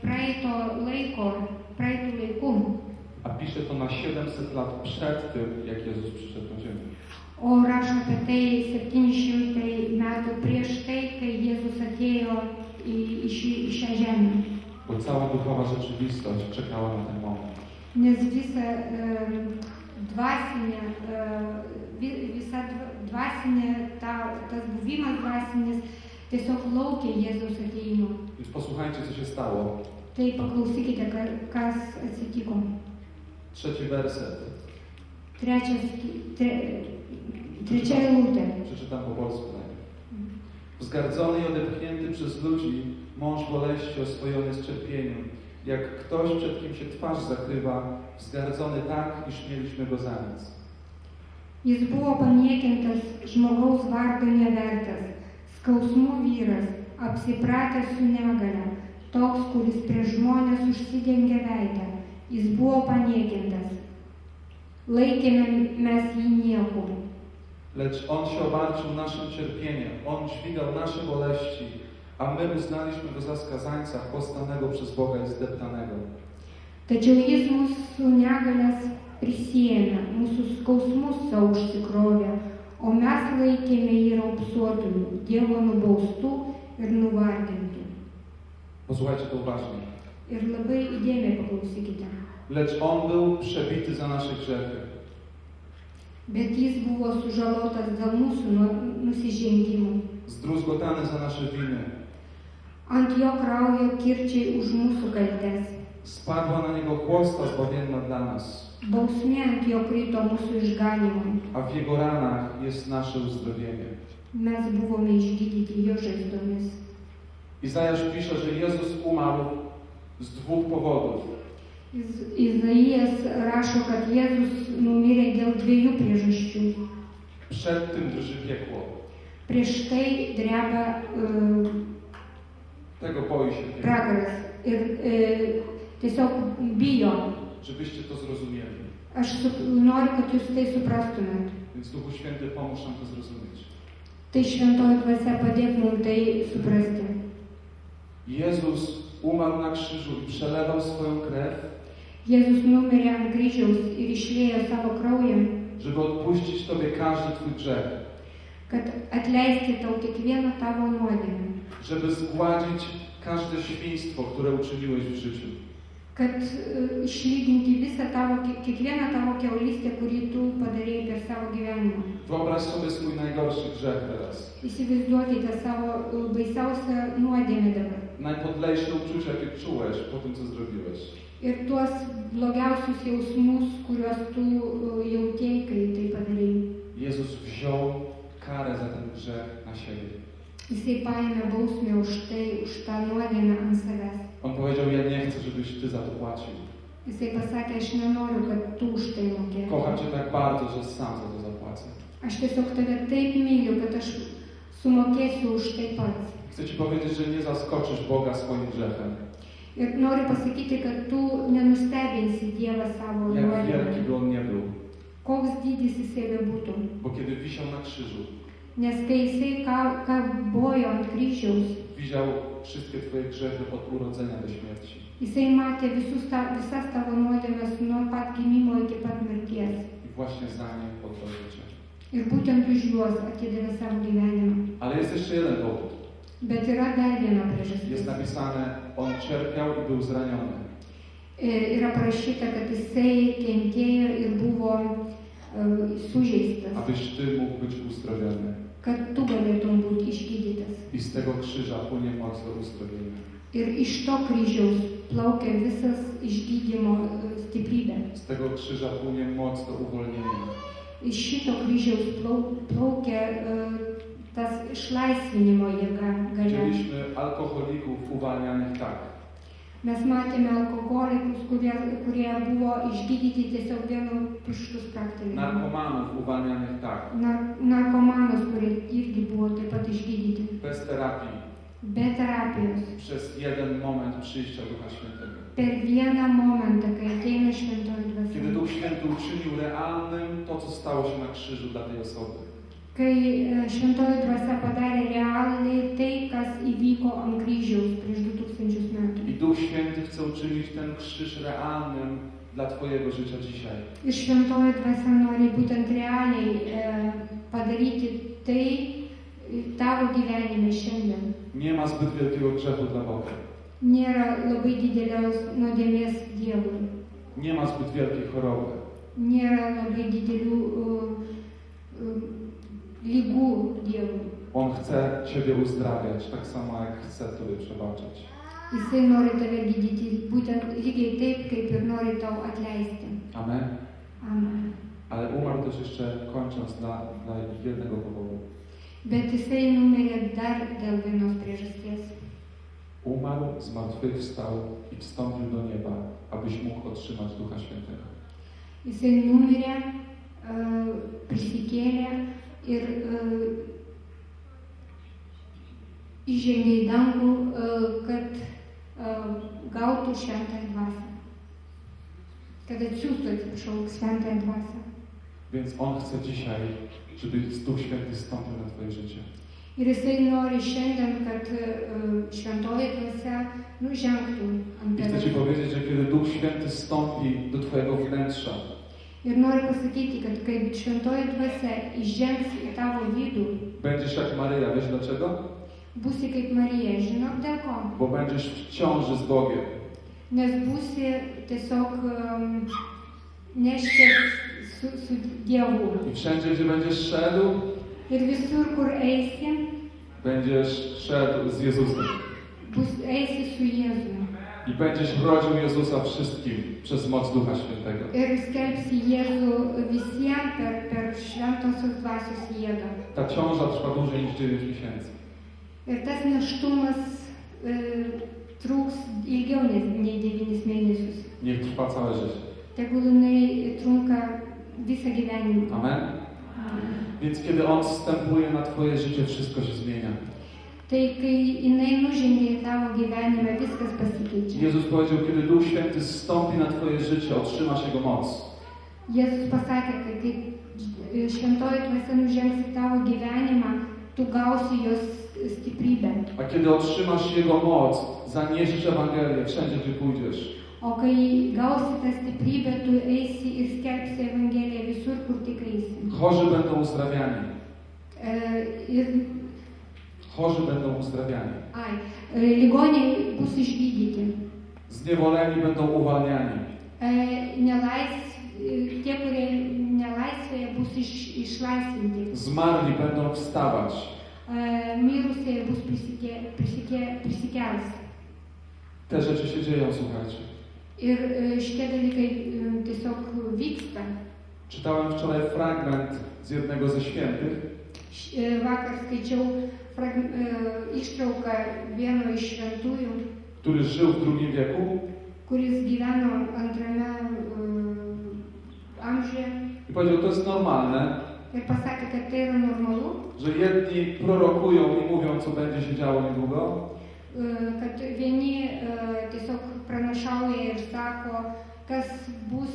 praeitų laikų, A pisze to na 700 lat przed tym, jak Jezus przyszedł na ziemię. o rašo apie tai 700 metų prieš tai, kai Jėzus atėjo į šią žemę. Bo cała duchowa rzeczywistość czekała na ten moment. Nes visa dvasinė, tas buvimas dvasinis tiesiog laukia Jėzaus atėjimo. Więc posłuchajcie, co się stało. Tai paklausykite, kas atsitiko. 3 werset. Trečia eilutė. Przeczytam po polsku najpierw. Wzgardzony i odepchnięty przez ludzi, mąż boleści oswojony z cierpieniem, jak ktoś, przed kim się twarz zakrywa, wzgardzony tak, iż mieliśmy go za nic. Jis buvo paniekintas, žmogaus vardo nevertas, skausmų vyras, apsipratęs su negale, toks, kuris prieš žmonės užsidengia veidą. Jis buvo paniekintas. Laikėme mes jį nieku. Lecz On się obarczył naszym cierpieniem, On dźwigał nasze boleści, a my uznaliśmy go za skazańca, postanego przez Boga i zdeptanego. Tačiau jis mūsų negalės prisiėmė, mūsų skausmus savo užsikrovė, o mes laikėme jį raupsuotųjų, Dievo nubaustų ir nuvargintų. Posłuchajcie to uważnie. Ir labai įdėmiai paklausykite. Lecz On był przebity za nasze grzechy, Bet jis buvo sužalotas dėl mūsų nusižengimų. zdruzgotany za nasze winy. Ant jo kraujo kirčiai už mūsų kaltes. Spadła na Niego chłosta zbawienna dla nas, Bausmė ant jo krito mūsų išganimui. a w Jego ranach jest nasze uzdrowienie. Mes buvome išgydyti jo žaizdomis. Izajasz pisze, że Jezus umarł z 2 powodów. Izaijas rašo, kad Jėzus numirė dėl 2 priežasčių. Przed tym drży piekło. Prieš tai dreba Tego boi się piekło. pragaras ir tiesiog bijo. Żebyście to zrozumieli. Aš noriu, kad jūs tai suprastumėt. Więc Duchu Święty pomóż nam to zrozumieć. Tai šventoji dvasia padėk mums tai suprasti. Jezus umarł na krzyżu i przelewał swoją krew, Jėzus numirė ant kryžiaus ir išliejo savo kraują, żeby odpuścić Tobie każdy Twój grzech, kad atleisti tau kiekvieną tavo nuodėmę, żeby zgładzić każde świństwo, które uczyniłeś w życiu. kad išlyginti visą kiekvieną tavo kiaulystę, kurį tu padarėjai per savo gyvenimą. Wyobraź sobie swój najgorszy grzech teraz. Įsivaizduokite savo baisiausią nuodėmę dabar. Najpodlejsze uczucia, jakie czułeś po tym, co zrobiłeś. Ir tuos blogiausius jausmus, kuriuos tu jautėjai, kai tai padarėjai. Jezus wziął karę za ten grzech na siebie. Jisai paėmė bausmę už tą nuodėmę ant savęs. On powiedział, ja nie chcę, żebyś Ty za to płacił. Jisai pasakė, aš nenoriu, kad tu už tai mokėtum. Kocham Cię tak bardzo, że sam za to zapłacę. Aš tiesiog tave taip myliu, kad aš sumokėsiu už tai pats. Chcę Ci powiedzieć, że nie zaskoczysz Boga swoim grzechem. Ir noriu pasakyti, kad tu nenustebinsi Dievą savo Jak nuodėmę. wielki by On nie był. Koks dydis jisai bebūtų. Bo kiedy wisiał na krzyżu, Nes kai jisai kabojo ant kryžiaus, widział wszystkie Twoje grzechy od urodzenia do śmierci. jisai matė visas tavo nuodėmes nuo pat gimimo iki pat mirties. I właśnie za nie oddał życie. Ir būtent už juos atidavė savo gyvenimą. Ale jest jeszcze jeden powód. Bet yra dar viena Jest priežastis. napisane, On cierpiał i był zraniony. Yra parašyta, kad jisai kentėjo ir buvo sužeistas, Abyś Ty mógł być uzdrowiony. kad tu galėtum būti išgydytas. I z tego krzyża płynie moc do uzdrowienia. Ir iš to kryžiaus plaukia visas išgydymo stiprybė. Z tego krzyża płynie moc do uwolnienia. Iš šito kryžiaus plaukia tas išlaisvinimo jėga galia. Widzieliśmy alkoholików uwalnianych tak. Mes matėme alkoholikus, kurie buvo išgydyti tiesiog vienu pirštų sprakteliu. Narkomanów uwalnianych tak. Narkomanus, kurie irgi buvo taip pat išgydyti. Bez terapii. Be terapijos. Przez jeden moment przyjścia Ducha Świętego. Per vieną momentą, kai ateina šventoji Kiedy dvasia. Duch Święty uczynił realnym to, co stało się na krzyżu dla tej osoby. Kai šventoji dvasia padarė realiai tai, kas įvyko ant kryžiaus prieš 2000 metų. I Duch Święty chce uczynić ten krzyż realnym dla Twojego życia dzisiaj. Ir šventoji dvasia nori būtent realiai padaryti tai tavo gyvenime šiandien. Nie ma zbyt wielkiego grzechu dla Boga. Nėra labai didelės nuodėmės Dievui. Nie ma zbyt wielkiej choroby. Nėra labai didelių lygų Dievui. On chce Ciebie uzdrawiać, tak samo jak chce Tobie przebaczać. Jisai nori tave gydyti būtent lygiai taip, kaip ir nori tau atleisti. Amen. Amen. Ale umarł też jeszcze, kończąc, dla jednego powodu. Bet jisai numirė dar dėl vienos priežasties. Umarł, zmartwychwstał i wstąpił do nieba, abyś mógł otrzymać Ducha Świętego. Jisai numirė, prisikėlė ir įžengė į dangų, kad gautų šventąją dvasią. Kad atsiųstų, atsiprašau, šventąją dvasią. Więc On chce dzisiaj, żeby Duch Święty stąpił na Twoje życie. Ir jisai nori šiandien, kad šventoji dvasia žengtų ant I chcę Ci tavęs. powiedzieć, że kiedy Duch Święty stąpi do Twojego wnętrza, Ir noriu pasakyti, kad kai šventoji dvasia įžengs į tavo vidų, będziesz jak Maryja. Wiesz dlaczego? būsi kaip Marija. Žinok dėl ko? Bo będziesz w ciąży z Bogiem. Nes būsi tiesiog neškės su Dievu. I wszędzie, gdzie będziesz szedł, Ir visur, kur eisi, będziesz szedł z Jezusem. eisi su Jėzumi. I będziesz rodził Jezusa wszystkim przez moc Ducha Świętego. Ir skelbsi Jėzų visiems per šventosios dvasios jėgą. Ta ciąża trwa dłużej niż 9 miesięcy. Ir tas nėštumas truks ilgiau nei 9 mėnesius. Niech trwa całe życie. Tegul jinai trunka visą gyvenimą. Amen? Więc kiedy On wstępuje na Twoje życie, wszystko się zmienia. Tai kai jinai nužengia į tavo gyvenimą, viskas pasikeičia. Jezus powiedział, kiedy Duch Święty zstąpi na Twoje życie, otrzymasz Jego moc. Jėzus pasakė, kad kai šventoji dvasia nužengs į tavo gyvenimą, tu gausi jos stiprybę. A kiedy otrzymasz Jego moc, zaniesiesz Ewangelię wszędzie, gdzie pójdziesz. O kai gausi tą stiprybę, tu eisi ir skelbsi Evangeliją visur, kur tik eisi. Chorzy będą uzdrawiani. Ir Chorzy będą uzdrawiani. ligoniai bus išgydyti. Zniewoleni będą uwalniani. Tie, kurie nelaisvėje, bus išlaisvinti. Zmarli będą wstawać. Mirusieji bus prisikels. Te rzeczy się dzieją, słuchajcie. Ir šitie dalykai tiesiog vyksta. Czytałem wczoraj fragment z jednego ze świętych, Vakar skaičiau ištrauką vieno iš šventųjų, który żył w II wieku kuris gyveno antrame amžiuje i powiedział, to jest normalne, ir pasakė, kad tai yra normalu, że jedni prorokują i mówią, co będzie się działo niedługo, kad vieni tiesiog pranašauja ir sako, kas bus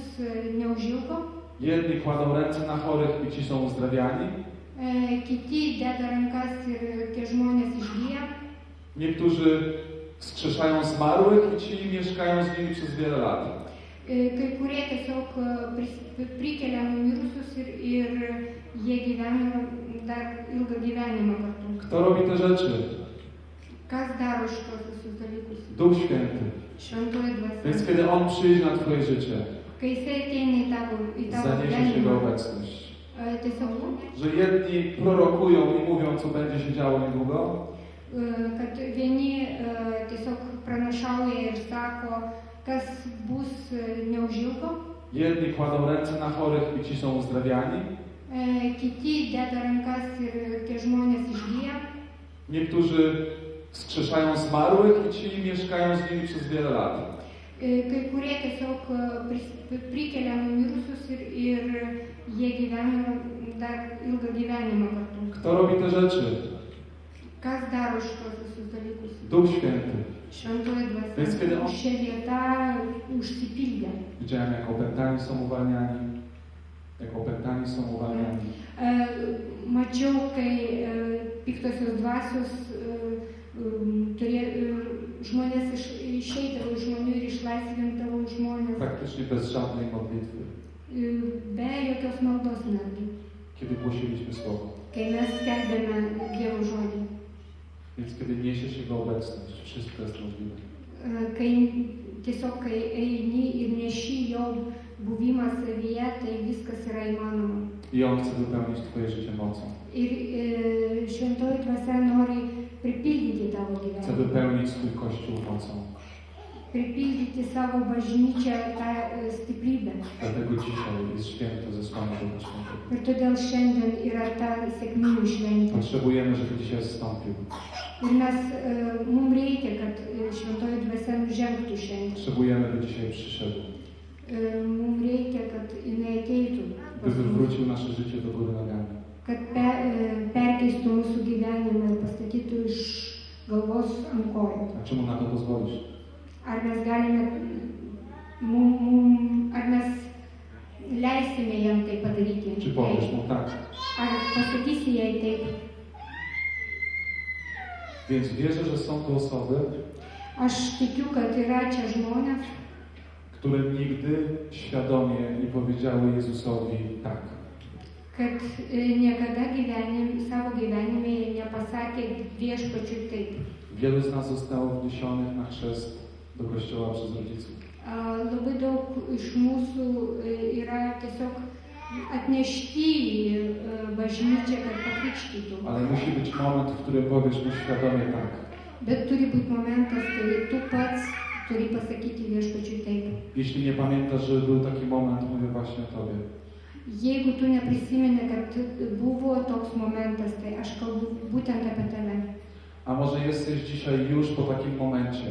neužilgo, jedni kładą ręce na chorych i ci są uzdrawiani, kiti deda rankas ir tie žmonės išgyja, niektórzy wskrzeszają zmarłych i ci mieszkają z nimi przez wiele lat. Kai kurie tiesiog prikelia numirusius ir jie gyvena dar ilgą gyvenimą kartu. Kto robi te rzeczy? Kas daro šitos visus dalykus? Duch Święty. Šventoji Więc dvasia. kiedy On przyjdzie na Twoje życie, Kai jisai ateina į tavo zaniesiesz Jego gyvenimą, obecność. tiesiog, Że jedni prorokują i mówią, co będzie się działo niedługo, kad vieni tiesiog pranašauja ir sako, kas bus neužilgo, jedni kładą ręce na chorych i ci są uzdrawiani, kiti deda rankas ir tie žmonės išgyja, niektórzy wskrzeszają zmarłych i ci mieszkają z nimi przez wiele lat. Kai kurie tiesiog prikelia numirusius ir jie gyvena dar ilgą gyvenimą kartu. Kto robi te rzeczy? Kas daro šitos visus dalykus? Duch Święty. Šventoji Więc kiedy dvasia. on- Šia vieta užsipildė. Widziałem, jak opętani są uwalniani. Jak opętani są uwalniani. Mačiau, kai piktosios dvasios žmonės išeidavo iš žmonių ir išlaisvindavo žmonės Praktycznie bez żadnej modlitwy. be jokios maldos netgi, Kiedy głosiliśmy Słowo. kai mes skelbėme Dievo žodį. Więc kiedy niesiesz Jego obecność, wszystko jest możliwe. Kai eini ir neši jo buvimą savyje, tai viskas yra įmanoma. I On chce wypełnić Twoje życie mocą. Ir šventoji dvasia nori pripildyti tavo Chce gyvenimą, wypełnić swój Kościół mocą. pripildyti savo bažnyčią tą stiprybę. Dlatego dzisiaj jest święto zesłania Ducha Świętego. Ir todėl šiandien yra ta sėkminių šventė. Potrzebujemy, żeby dzisiaj zstąpił. Ir mums reikia, kad šventoji dvasia nužengtų šiandien. Potrzebujemy, by dzisiaj przyszedł. Mums reikia, kad jinai ateitų By pas mus, wywrócił nasze życie do góry nogami. kad perkeistų mūsų gyvenimą ir pastatytų iš galvos ant kojų. A czemu na to pozwolisz? Ar mes galime, ar mes leisime jam tai padaryti? Czy powiesz mu tak? Ar pasakysi jai taip? Więc wierzę, że są tu osoby, Aš tikiu, kad yra čia žmonės, które nigdy świadomie nie powiedziały Jezusowi tak. kad niekada savo gyvenime jie nepasakė viešpačiui taip. Wielu z nas zostało wniesionych na chrzest do Kościoła przez rodziców. Labai daug iš mūsų yra tiesiog atnešti į bažnyčią, kad pakrikštytų. Ale musi być moment, w którym powiesz mu świadomie tak. Bet turi būti momentas, kai tu pats turi pasakyti viešpačiui taip. Jeśli nie pamiętasz, że był taki moment, mówię właśnie o Tobie. Jeigu tu neprisimeni, kad buvo toks momentas, tai aš kalbu būtent apie tave. A może jesteś dzisiaj już po takim momencie,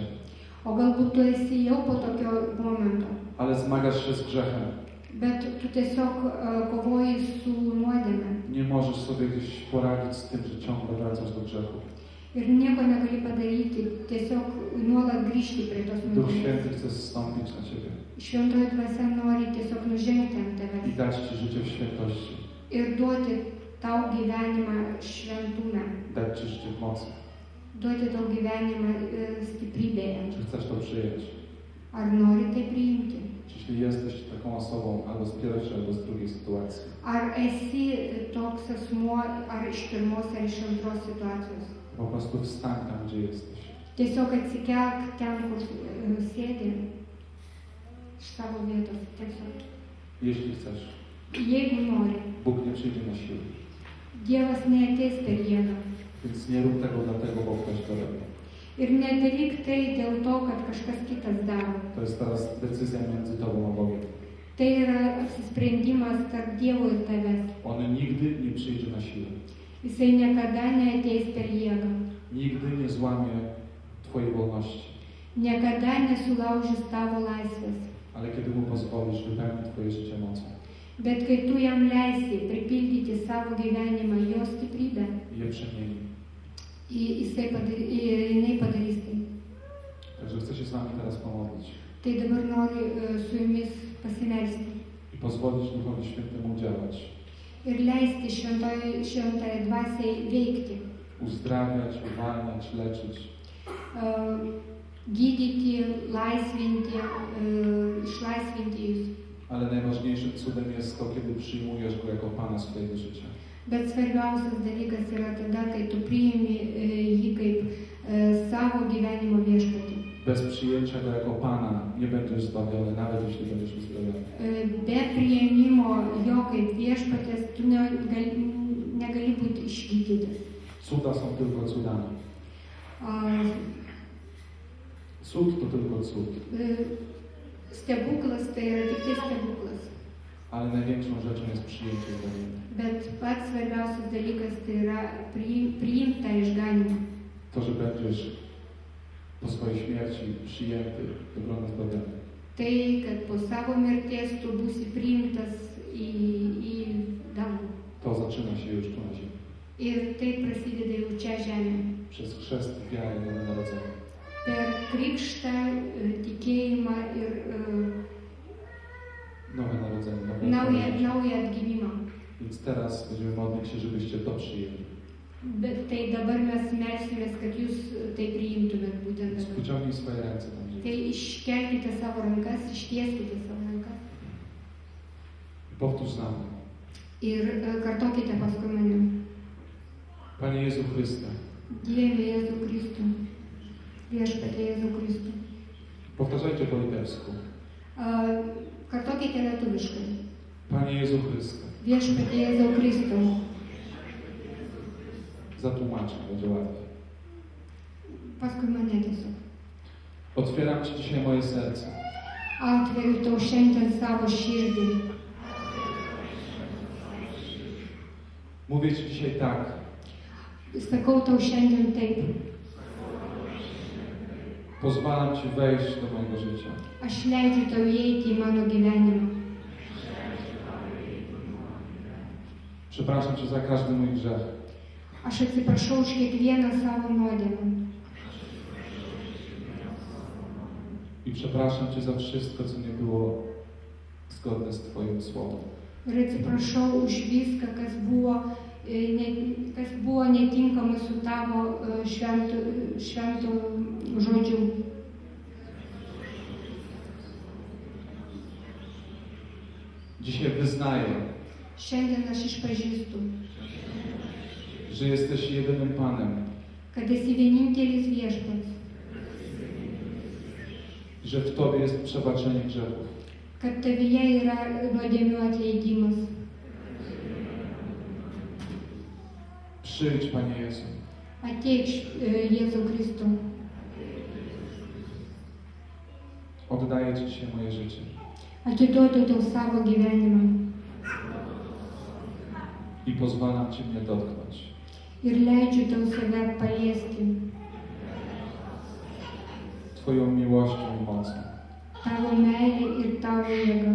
O galbūt tu esi jau po tokio momento, ale zmagasz się z grzechem. bet tu tiesiog kovoji su nuodėme Nie możesz sobie gdzieś poradzić z tym, że ciągle wracasz do grzechu. ir nieko negali padaryti, tiesiog nuolat grįžti prie tos Duch nuodėmės. Święty chce zstąpić na Ciebie Šventoji dvasia nori tiesiog nužengti ant i tavęs dać Ci życie w świętości, ir duoti tau gyvenimą šventume, dać Ci życie w mocy. duoti tau gyvenimą stiprybėje. Czy chcesz to przyjąć? Ar nori tai priimti? Jeśli jesteś taką osobą albo z pierwszej, albo z drugiej sytuacji, Ar esi toks asmuo, ar iš pirmos, ar iš antros situacijos? po prostu wstań tam, gdzie jesteś. Tiesiog atsikelk ten, kur sėdi, iš savo vietos. Tiesiog. Jeśli chcesz. Jeigu nori, Bóg nie przyjdzie na siłę. Dievas neateis per jėgą. Więc nie rób tego dlatego, bo ktoś to robi. Ir nedaryk tai dėl to, kad kažkas kitas daro. To jest teraz decyzja między Tobą a Bogiem. Tai yra apsisprendimas tarp Dievo ir tavęs. On nigdy nie przyjdzie na siłę. Jisai niekada neateis per jėgą. Nigdy nie złamie Twojej wolności. Niekada nesulaužys tavo laisvės. Ale kiedy Mu pozwolisz, wypełni Twoje życie mocą. Bet kai tu jam leisi pripildyti savo gyvenimą jo stiprybę, I je przemieni. jinai padarys tai. Także chcę się z Wami teraz pomodlić. Tai dabar noriu su jumis pasimelsti I pozwolić Duchowi Świętemu działać. ir leisti šventai dvasiai veikti, Uzdrawiać, uwalniać, leczyć. Gydyti, laisvinti, išlaisvinti jūs. Ale najważniejszym cudem jest to, kiedy przyjmujesz Go jako Pana swojego życia. Bet svarbiausias dalykas yra tada, kai tu priimi jį kaip savo gyvenimo viešpatį. Bez przyjęcia Go jako Pana nie będziesz zbawiony, nawet jeśli będziesz uzdrowiony. Be priėmimo jo kaip viešpatės tu negali būti išgydytas. Cuda są tylko cudami. Cud to tylko cud. Stebuklas tai yra tik tai stebuklas. Ale największą rzeczą jest przyjęcie zbawienia. Bet pats svarbiausias dalykas tai yra priimta išganimą. To, że będziesz po swojej śmierci przyjęty do grona zbawionych. Tai, kad po savo mirties tu būsi priimtas į dangų. To zaczyna się już tu na ziemi. Ir tai prasideda jau čia žemėje. Przez chrzest wiary Nowe Narodzenie. Per krikštą, tikėjimą ir nowe narodzenie, nowe naują atgimimą. Więc teraz będziemy modlić się, żebyście to przyjęli. Bet tai dabar mes melsimės, kad jūs tai priimtumėt būtent Więc dabar. wyciągnij swoje ręce tam, gdzie Tai iškelkite savo rankas, ištieskite savo rankas powtórz za mną. ir kartokite paskui mane. Panie Jezu Chryste, Dieve Jėzų Kristų, viešpatie Jėzų Kristų. powtarzajcie po litewsku. Kartokite lietuviškai. Panie Jezu Chryste, Viešpatie Jėzau Kristau. zatłumaczę, będzie łatwiej. Paskui mane tiesiog. Otwieram Ci dzisiaj moje serce. Atveriu tau šiandien savo širdį. Mówię Ci dzisiaj tak. Sakau tau šiandien taip. Pozwalam Ci wejść do mojego życia. Aš leidžiu tau įeiti į mano gyvenimą. Przepraszam Cię za każdy mój grzech. Aš atsiprašau už kiekvieną savo nuodėmę. I przepraszam Cię za wszystko, co nie było zgodne z Twoim słowem. Ir atsiprašau už viską, kas buvo netinkama su tavo šventu žodžiu. Dzisiaj wyznaję, Šiandien aš išpažįstu, że jesteś jedynym Panem, kad esi vienintelis viešpats, że w Tobie jest przebaczenie grzechów. kad tavyje yra nuodėmių atleidimas. Przyjdź, Panie Jezu. Ateik Jėzau Kristau. Oddaję Ci dzisiaj moje życie. Atiduodu tau savo gyvenimą I pozwalam Ci mnie dotknąć. ir leidžiu tau save paliesti Twoją miłością i mocą. tavo meilę ir tavo jėgą.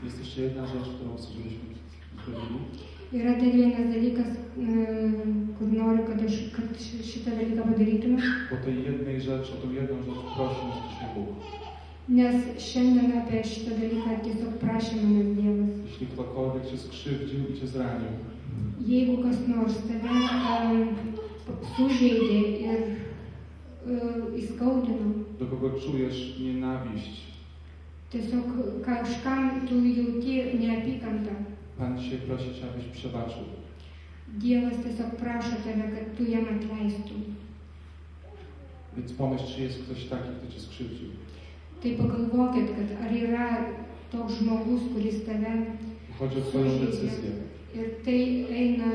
Jest jeszcze jedna rzecz, którą chcę, żebyśmy zrobili. Yra dar vienas dalykas, kur noriu, kad šitą dalyką padarytume, Po tej jednej rzecz, o tą jedną rzecz prosi nas dzisiaj Bóg. nes šiandien apie šitą dalyką tiesiog prašė manęs Dievas. Jeśli ktokolwiek Cię skrzywdził i Cię zranił, Jeigu kas nors tave sužeidė ir įskaudino, do kogo czujesz nienawiść, tiesiog kažkam tu jauti neapykantą, Pan dzisiaj prosi Cię, abyś przebaczył. Dievas tiesiog prašo tave, kad tu jam atleistum. Więc pomyśl, czy jest ktoś taki, kto Cię skrzywdził. Tai pagalvokit, kad ar yra toks žmogus, kuris tave Chodzi o Twoją decyzję. ir tai eina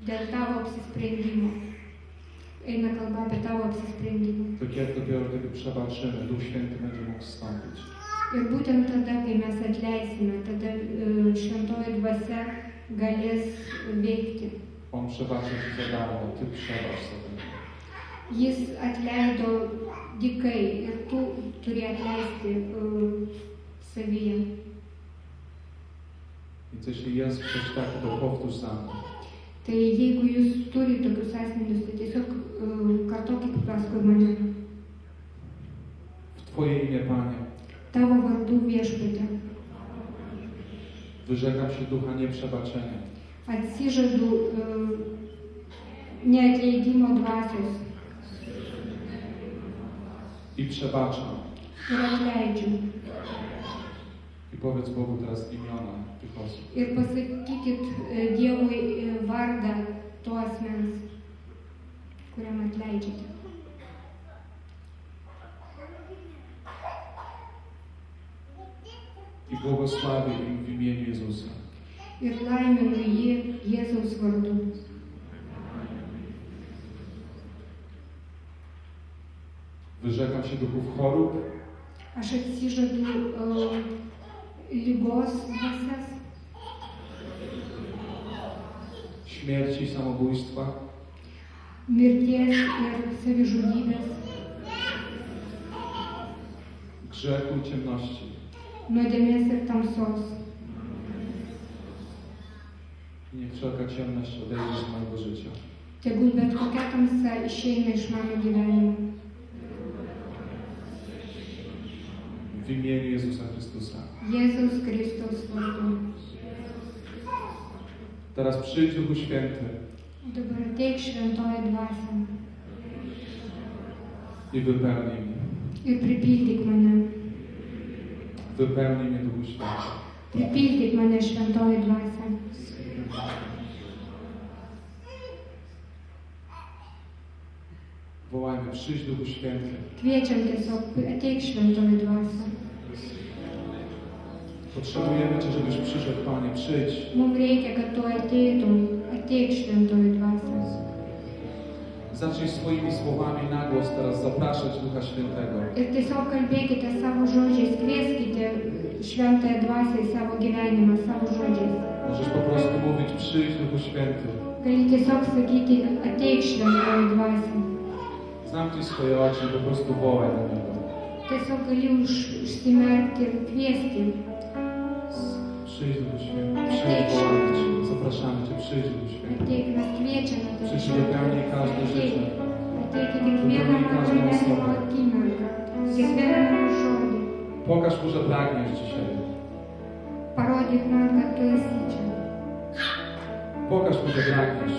dėl tavo apsisprendimo. Eina kalba apie tavo apsisprendimą. Dopiero kiedy przebaczymy, Duch Święty będzie mógł zstąpić. Ir būtent tada, kai mes atleisime, tada šventoji dvasia galės veikti. On przebacza Ci za darmo, Ty przebacz sobie. Jis atleido dykai ir tu turi atleisti savyje. Więc jeśli jest ktoś taki, to powtórz za mną. Tai jeigu jūs turite tokius asmenius, tai tiesiog kartokit paskui mane. W Twoje imię, Panie, Tavo vardu viešpatie. wyrzekam się ducha nieprzebaczenia. Atsižadu neatleidimo dvasios I przebaczam. ir atleidžiu. I powiedz Bogu teraz imiona tych osób. Ir pasakykit Dievui vardą to asmens, kuriam atleidžiate. I błogosławię im w imieniu Jezusa. Ir laiminu jį Jėzaus vardu. Wyrzekam się duchów chorób, Aš atsižadu lygos dvasias, śmierci i samobójstwa, mirties ir savižudybės, grzechu i ciemności. nuodėmės ir tamsos. I niech wszelka ciemność odejdzie z mojego życia. Tegul bet kokia tamsa išeina iš mano gyvenimo. w imieniu Jezusa Chrystusa. Jėzus Kristaus vardu. Teraz przyjdź Duchu Święty Dabar ateik šventoji dvasia i wypełnij mnie. ir pripildyk mane. Wypełnij mnie Duchu Święty. Pripildyk mane šventoji dvasia. Wołajmy, przyjdź Duchu Święty. Kviečiam tiesiog ateik šventoji dvasia. Potrzebujemy Cię, żebyś przyszedł, Panie, przyjdź. Mums reikia, kad tu ateitum. Ateik šventoji dvasia. Zacznij swoimi słowami na głos teraz zapraszać Ducha Świętego. Ir tiesiog kalbėkite savo žodžiais, kvieskite šventąją dvasią į savo gyvenimą, savo žodžiais. Możesz po prostu mówić, przyjdź Duchu Święty. Gali tiesiog sakyti, ateik šventoji dvasia. Zamknij swoje oczy i po prostu wołaj na Niego. Tiesiog gali užsimerkti ir kviesti. Przyjdź Duchu Święty, przyjdź, wołamy Cię, zapraszamy Cię, przyjdź Duchu Święty. Ateik, mes kviečiame tave. Przyjdź i wypełnij każde życie. Ateik į kiekvieną mano gyvenimo akimirką, kiekvieną mano žodį. Pokaż Mu, że pragniesz dzisiaj. Parodyk man, kad tu esi čia. Pokaż Mu, że pragniesz.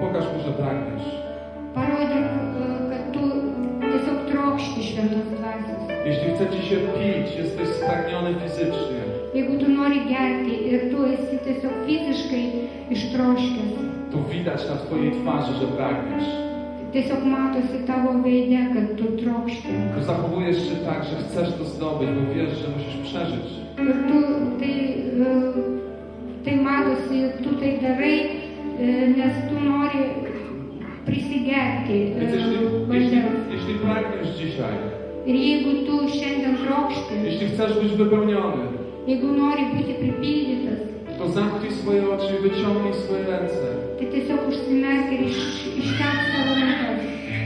Pokaż Mu, że pragniesz. Parodyk, kad tu tiesiog trokšti šventos dvasios. Jeśli chce Ci się pić, jesteś spragniony fizycznie, Jeigu tu nori gerti ir tu esi tiesiog fiziškai ištroškęs, to widać na Twojej twarzy, że pragniesz. tiesiog matosi tavo veide, kad tu trokšti. To zachowujesz się tak, że chcesz to zdobyć, bo wiesz, że musisz przeżyć. Ir tu tai matosi, tu tai darai, nes tu nori prisigerti Więc vandens. jeśli pragniesz dzisiaj, Ir jeigu tu šiandien trokšti, jeśli chcesz być wypełniony, jeigu nori būti pripildytas, to zamknij swoje oczy i wyciągnij swoje ręce tai tiesiog užsimerk ir iškelk savo rankas.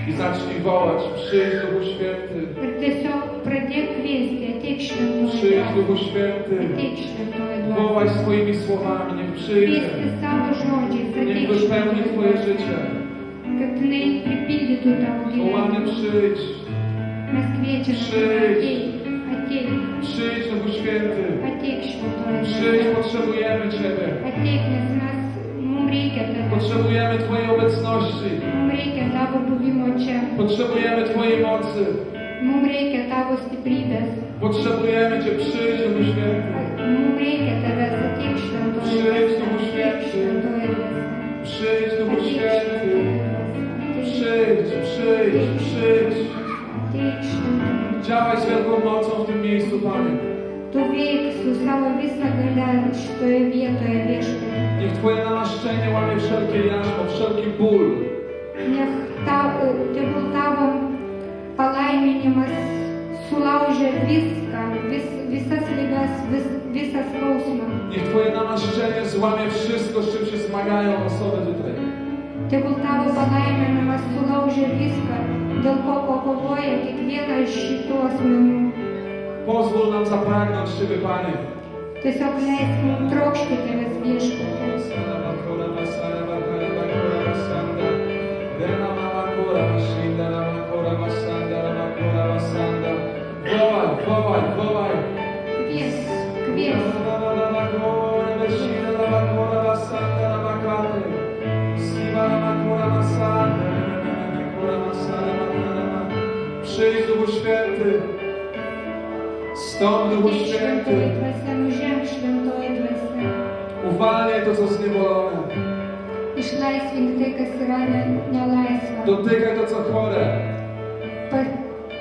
i zacznij wołać, przyjdź Duchu Święty, Ir tiesiog pradėk kviesti, ateik šventoji przyjdź dvasia. Duchu Święty, Ateik šventoji dvasia. wołaj swoimi słowami, niech przyjdzie, Kviesti savo žodžiais, niech ateik wypełni šventoji Twoje dvasia. życie. Kad jinai pripildytų tavo Wołamy, gyvenimą. przyjdź, Mes kviečiame Przyjdź. ateik, przyjdź Duchu Święty, ateik šventoji przyjdź, dvasia. potrzebujemy Ciebie, Ateik, nes mums reikia tavęs. potrzebujemy Twojej obecności, Mums reikia tavo buvimo čia. potrzebujemy Twojej mocy, Mums reikia tavo stiprybės. potrzebujemy Cię, przyjdź Duchu Święty, Mums reikia tavęs, ateik šventoji Przyjdź, dvasia. Duchu Ateik Święty. šventoji dvasia. przyjdź Duchu Ateik Święty, šventoji dvasia. przyjdź, przyjdź, przyjdź. Ateik šventoji. Działaj z wielką mocą w tym miejscu, Panie. Tu veik su savo visą galę šitoje vietoje viešpatie. Niech Twoje namaszczenie łamie wszelkie jarzmo, wszelki ból. Nes tegul tavo palaiminimas sulaužia viską, visas ligas, visą skausmą. Niech Twoje namaszczenie złamie wszystko, z czym się zmagają osoby tutaj. Tegul tavo palaiminimas sulaužia viską, dėl ko kovoja kiekviena iš šitų asmenų. Pozwól nam zapragnąć Ciebie, Panie. Tiesiog leisk mums trokšti tavęs viešpatie. Wołaj, wołaj, wołaj. Kviesk, kviesk. Przyjdź Duchu Święty. Stąd Duchu Ateik šventoji Święty. dvasia, nuženk šventoji dvasia. Uwalniaj to, co zniewolone. Išlaisvink tai, kas yra nelaisva. Dotykaj to, co chore.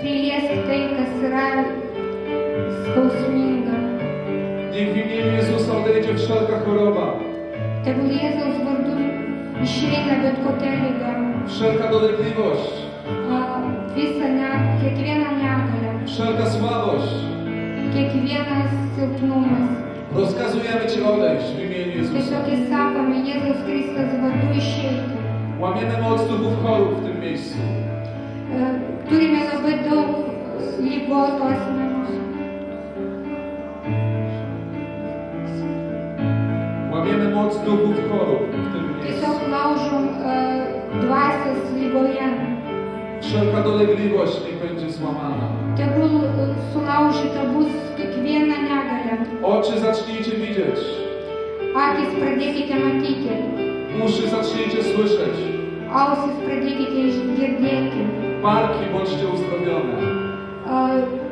Priliesk tai, kas yra skausminga. Niech w imieniu Jezusa odejdzie wszelka choroba, Tegul Jėzaus vardu išeina bet kokia liga, wszelka dolegliwość, kiekviena negalė, wszelka słabość. kiekvienas silpnumas. Rozkazujemy Ci odejść w imieniu Jezusa. Tiesiog įsakome Jėzaus Kristus vardu išeiti. Łamiemy moc duchów chorób w tym miejscu. Turime labai daug ligotų asmenų. Łamiemy moc duchów chorób w tym miejscu. Tiesiog laužom dvasias lygoje. Wszelka dolegliwość niech będzie złamana. Tegul sulaužyta bus kiekviena negalia. Oczy zacznijcie widzieć. Akis pradėkite matyti, Uszy zacznijcie słyszeć. ausis pradėkite girdėti, Barki bądźcie uzdrowione.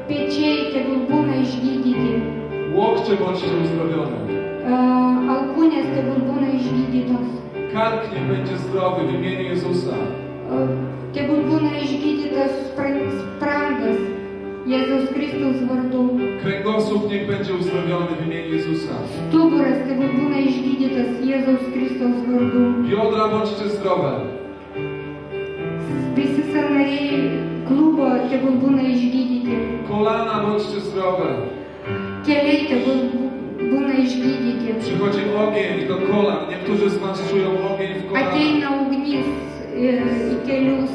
pečiai tegul būna išgydyti, Łokcie bądźcie uzdrowione. alkūnės tegul būna išgydytos, Kark niech będzie zdrowy w imieniu Jezusa. tegul būna išgydytas sprandas Jėzaus Kristaus vardu, Kręgosłup niech będzie uzdrowiony w imieniu Jezusa. stuburas tegul būna išgydytas Jėzaus Kristaus vardu, Biodra bądźcie zdrowe. visi sąnariai klubo tegul būna išgydyti, Kolana bądźcie zdrowe. keliai tegul būna išgydyti, Przychodzi ogień do kolan. Niektórzy z was czują ogień w kolanach. ateina ugnis į kelius.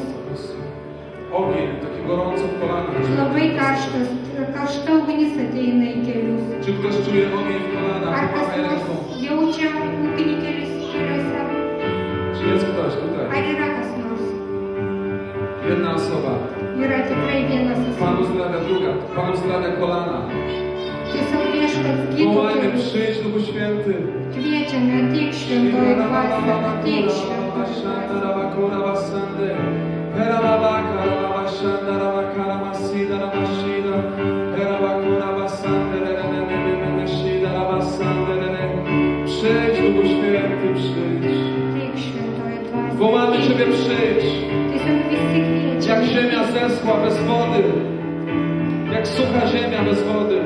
Ogień, taki gorąco w kolanach. Labai karšta ugnis ateina į kelius. Czy ktoś czuje ogień w kolanach? Ar kas Pomachaj nors ręką. jaučia ugnį keliuose? Czy jest ktoś tutaj? Ar yra kas nors? Jedna osoba. Yra tikrai vienas Pan asmuo. uzdrawia druga. Pan uzdrawia kolana. Tiesiog viešpats gydo Wołajmy, kelius. przyjdź Duchu Święty. Kviečiame ateik šventoji dvasia, ateik šventoji dvasia. Przyjdź, Duchu Święty, przyjdź. Ateik šventoji dvasia. Wołamy Ciebie, przyjdź. Tiesiog visi Jak kviečiame. ziemia zeschła bez wody. Jak sucha ziemia bez wody.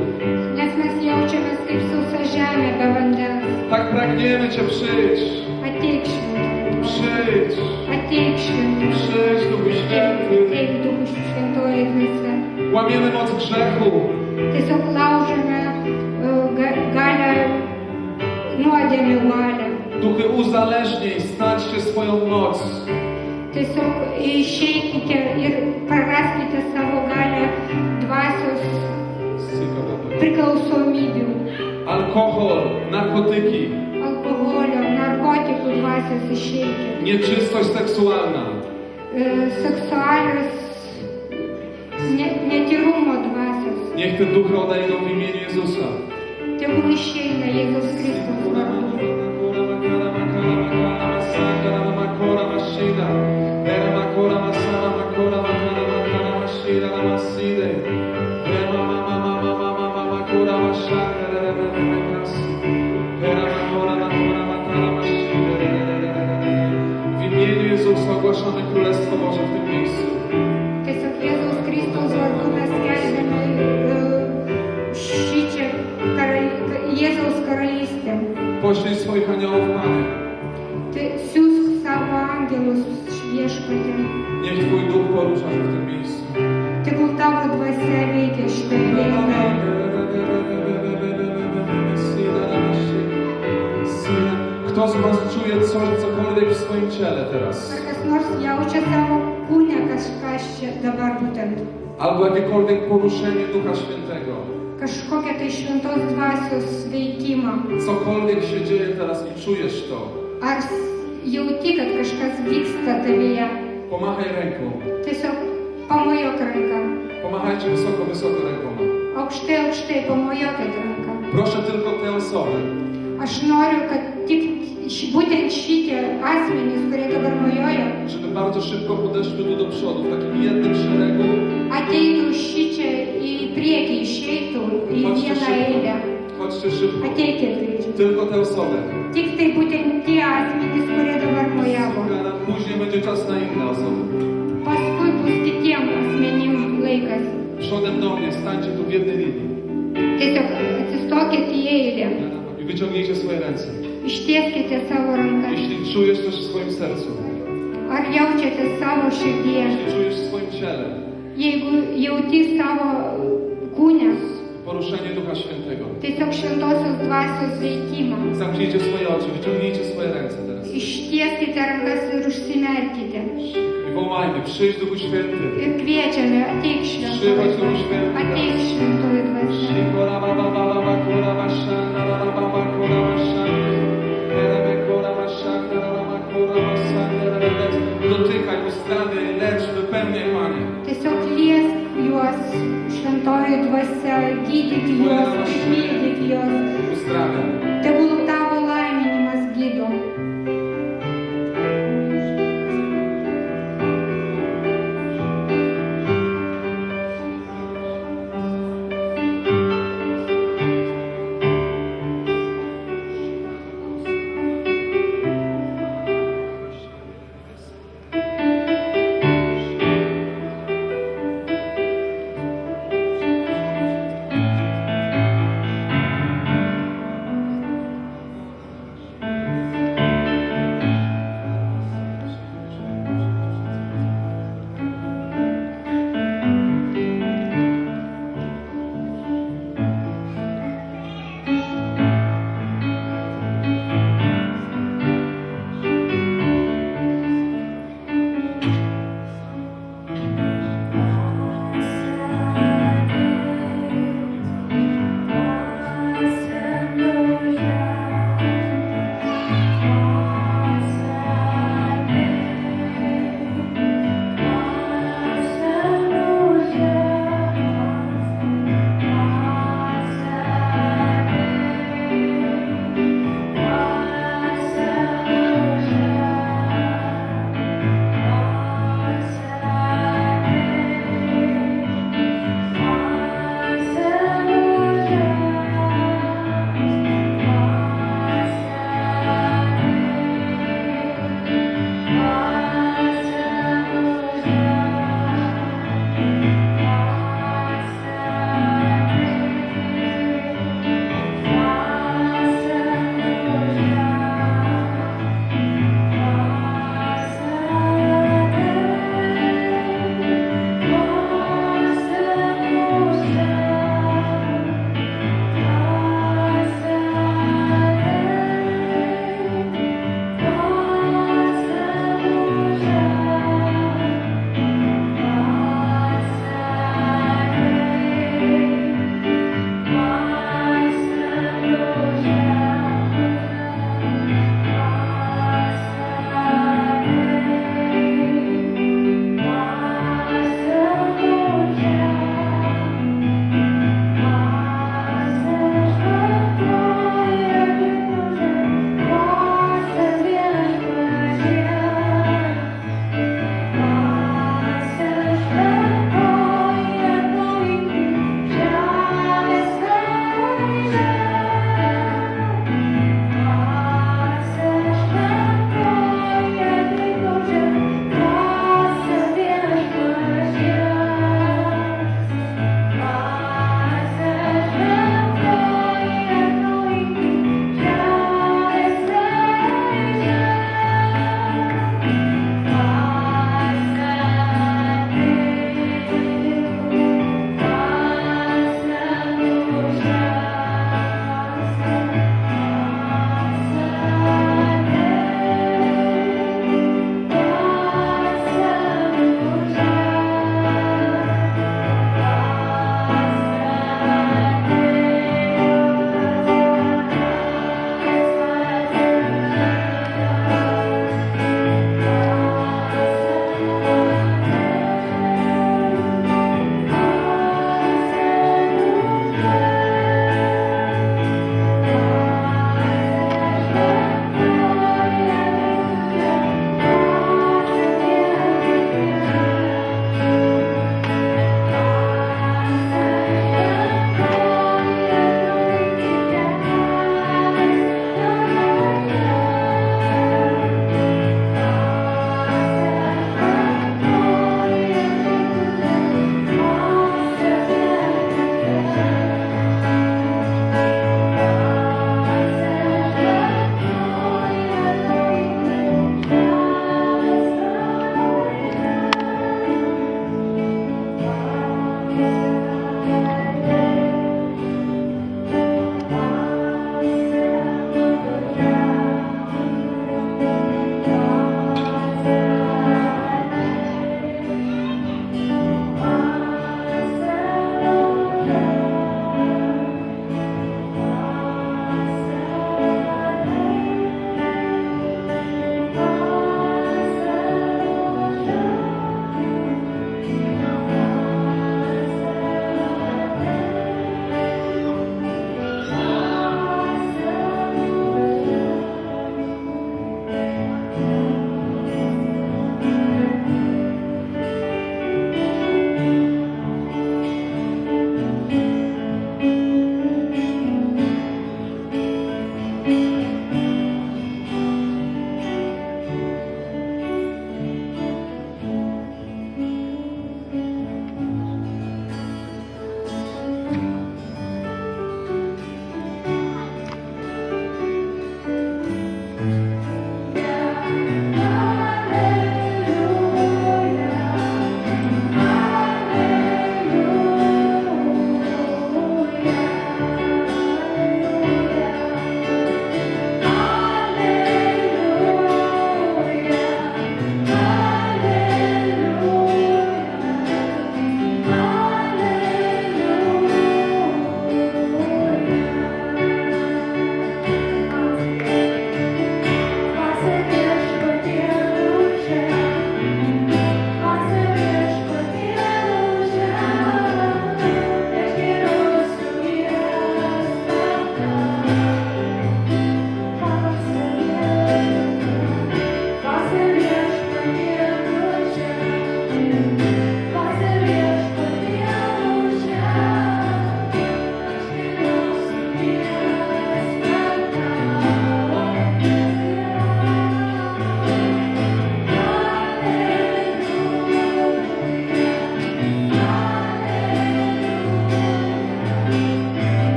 Nes mes jaučiamės kaip sausa žemė be vandens. Tak pragniemy Cię, przyjdź. Ateik šventoji dvasia. Przyjdź. Ateik šventoji. Przyjdź, Duchu Święty. Ateik Duchu šventoji dvasia. Łamiemy moc grzechu. Tiesiog laužome galę, nuodėmių galę. Duchy uzależnień, znajdźcie swoją moc. Tiesiog išeikite ir praraskite savo galę dvasios priklausomybių, Alkohol, narkotyki, alkoholio, narkotikų dvasios išeikite. nieczystość seksualna. Seksualios netyrumo dvasios. Niech te duchy odejdą w imieniu Jezusa. Tegul išeina Jėzaus Kristaus vardu. W imieniu Jezusa ogłaszamy Królestwo Boże w tym miejscu. Tiesiog Jėzaus Kristaus vardu mes skelbiame šičia Jėzaus karalystę. Poślij swoich aniołów, Panie. Tai siūsk savo angelus viešpatį. Niech Twój duch porusza się w tym miejscu. Tegul tavo dvasia veikia šitoje vietoje. Kto z Was czuje coś, cokolwiek w swoim ciele teraz? Ar kas nors jaučia savo kūne kažką čia dabar būtent? Albo jakiekolwiek poruszenie Ducha Świętego. Kažkokią tai šventos dvasios veikimą. Cokolwiek się dzieje teraz i czujesz to. Ar jauti, kad kažkas vyksta tavyje? Pomachaj ręką. Tiesiog pamojuok ranką. Pomachajcie wysoko, wysoko rękoma. Aukštai, aukštai pamojuokit ranką. Proszę tylko te osoby, Aš noriu, kad tik būtent šitie asmenys, kurie dabar mojuoja, żeby bardzo szybko podeszły tu do przodu, w takim jednym szeregu. ateitų šičia į priekį, išeitų į vieną eilę. Chodźcie szybko. Ateikit greičiau. Tylko te osoby. Tik tai būtent tie asmenys, kurie dabar mojavo. Później będzie czas na inne osoby. Paskui bus kitiem asmenim laikas. Przodem do mnie, stańcie tu w jednej linii. Tiesiog atsistokit į eilę. I wyciągnijcie swoje ręce. Ištieskite savo rankas. Jeśli czujesz też w swoim sercu, Ar jaučiate savo širdyje? jeśli czujesz w swoim ciele Jeigu jauti savo kūnę, poruszenie Ducha Świętego, tiesiog šventosios dvasios veikimą. zamknijcie swoje oczy, wyciągnijcie swoje ręce teraz. Ištieskite rankas ir užsimerkite. I wołajmy, przyjdź Duchu Święty. Ir kviečiame, ateik šventoji dvasia. Ateik šventoji dvasia. Dotykaj, uzdrawiaj, lecz, wypełniaj, Panie. gydyti juos, išpildyti juos. Uzdrawiam. Tegul tavo laiminimas gydo.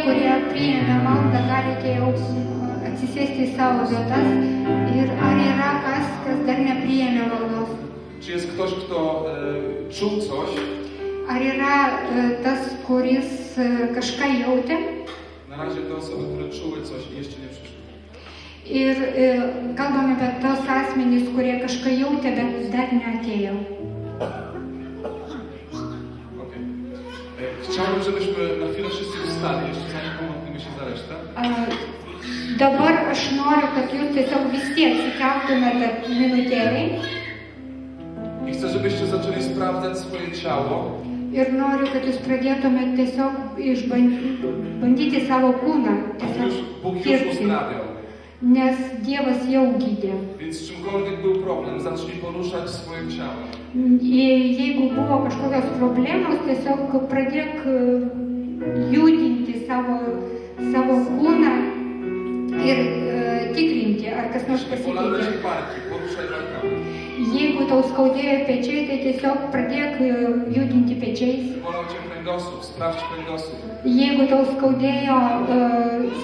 kurie priėmė maldą, galite jau atsisėsti į savo vietas. Ir ar yra kas dar nepriėmė maldos? Czy jest ktoś, kto czuł coś? Ar yra tas, kuris kažką jautė? Na razie te osoby, które czuły coś i jeszcze nie przyszły. Ir kalbame apie tos asmenys, kurie kažką jautė, bet dar neatėjo. Okay. Chciałbym, żebyśmy na chwilę wszyscy wstali, jeszcze zanim pomodlimy się za resztę. Dabar aš noriu, kad jūs tiesiog visi atsikeltumėte minutėlį. I chcę, żebyście zaczęli sprawdzać swoje ciało. Ir noriu, kad jūs pradėtumėte tiesiog bandyti savo kūną. Bóg już tirti. uzdrawiał. Nes Dievas jau gydė. Więc czymkolwiek był problem, zacznij poruszać swoje ciało. Jeigu buvo kažkokios problemos, tiesiog pradėk judinti savo kūną ir tikrinti, ar kas nors Jeśli bolałeś pasikeitė. barki, poruszaj barkami. Jeigu tau skaudėjo pečiai, tai tiesiog pradėk judinti pečiais. Bolał cię kręgosłup, sprawdź kręgosłup. Jeigu tau skaudėjo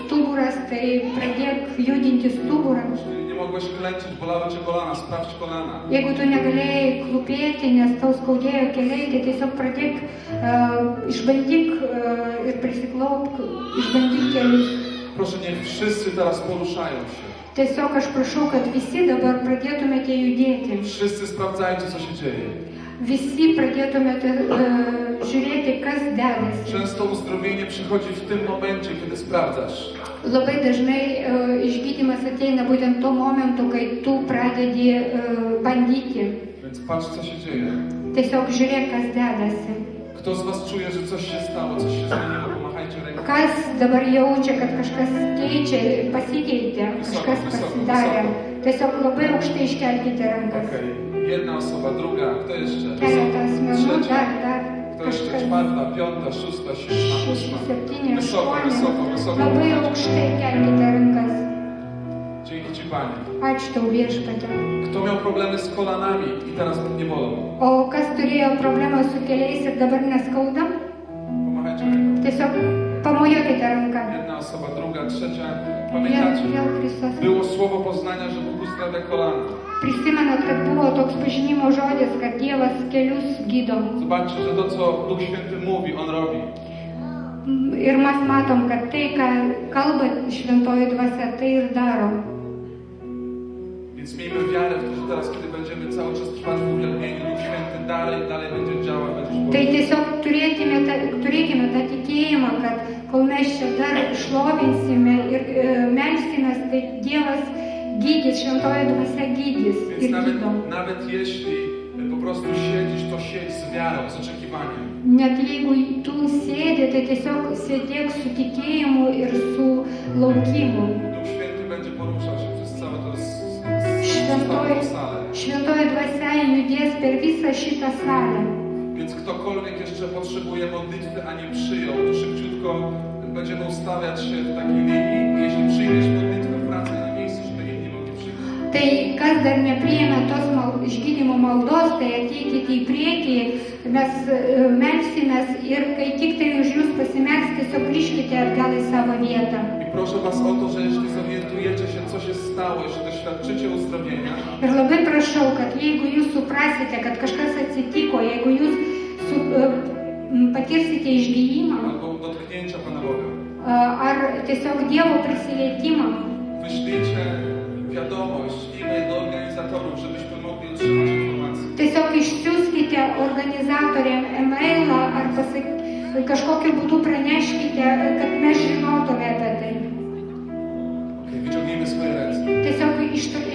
stuburas, tai pradėk judinti stuburą. Jeśli nie mogłeś klęczyć, bolały cię kolana, sprawdź kolana. Jeigu tu negalėjai klūpėti, nes tau skaudėjo keliai, tai tiesiog pradėk, išbandyk ir prisiklaupk, išbandyk kelius. Proszę, niech wszyscy teraz poruszają się. Tiesiog aš prašau, kad visi dabar pradėtumėte judėti. Wszyscy sprawdzajcie, co się dzieje. Visi pradėtumėte žiūrėti, kas dedasi. Często uzdrowienie przychodzi w tym momencie, kiedy sprawdzasz. Labai dažnai išgydymas ateina būtent tuo momentu, kai tu pradedi bandyti. Więc patrz, co się dzieje. Tiesiog žiūrėk, kas dedasi. Kto z was czuje, że coś się stało, coś się zmieniło? Pomachajcie ręką. Kas dabar jaučia, kad kažkas pasikeitė, kažkas pasidarė. Tiesiog labai aukštai iškelkite rankas. Okej. Jedna osoba, druga, kto jeszcze? Keletą asmenų, Trzecia. dar Kto jeszcze? kažkas. Czwarta, piąta, szósta, siódma, 6, ósma. 7, Wysoko, 8. wysoko, wysoko. Labai aukštai kelkite rankas. Dzięki Ci, Panie. Ačiū tau viešpatie. Kto miał problemy z kolanami i teraz nie bolą? O kas turėjo problemą su keliais ir dabar neskauda? Pomachajcie ręką. Tiesiog pamojuokite ranką. Jedna osoba, druga, trzecia. Pamiętacie? Vėl Kristus. Było słowo poznania, że Bóg uzdrawia kolana. Prisimenat, kad buvo toks pažinimo žodis, kad Dievas kelius gydo. Zobaczcie, że to, co Duch Święty mówi, On robi. Ir mes matom, kad tai, ką kalba šventoji dvasia, tai ir daro. Więc miejmy wiarę w to, że teraz, kiedy będziemy cały czas trwać w uwielbieniu, Duch Święty dalej będzie działał, będzie Tai tiesiog turėkime tą tikėjimą, kad kol mes čia dar šlovinsime ir melsimės, tai Dievas gydys, šventoji dvasia gydys Więc ir gydo. nawet jeśli po prostu siedzisz, to siedź z wiarą, z oczekiwaniem. Net jeigu tu sėdi, tai tiesiog sėdėk su tikėjimu ir su laukimu. Duch Święty będzie poruszał się przez całe to salę. Šventoji dvasia judės per visą šitą salę. Więc ktokolwiek jeszcze potrzebuje modlitwy, a nie przyjął, to szybciutko będziemy ustawiać się w takiej linii. Jeśli przyjmiesz modlitwę, wracaj na miejsce, żeby inni mogli przyjść. Tai kas dar nepriėmė tos išgydymo maldos, tai ateikite į priekį, mes melsimės ir kai tik tai už jūs pasimels, tiesiog grįžkite atgal į savo vietą. I proszę was o to, że jeśli zorientujecie się, co się stało, jeśli doświadczycie uzdrowienia, Ir labai prašau, kad jeigu jūs suprasite, kad kažkas atsitiko, jeigu jūs patirsite išgijimą, albo dotknięcia Pana Boga, ar tiesiog Dievo prisilietimą, wyślijcie wiadomość, e-mail do organizatorów, żebyśmy mogli otrzymać informacje. tiesiog išsiųskite organizatoriam e-mailą ar kažkokiu būdu praneškite, kad mes žinotume apie tai. Okay, wyciągnijmy swoje ręce Tiesiog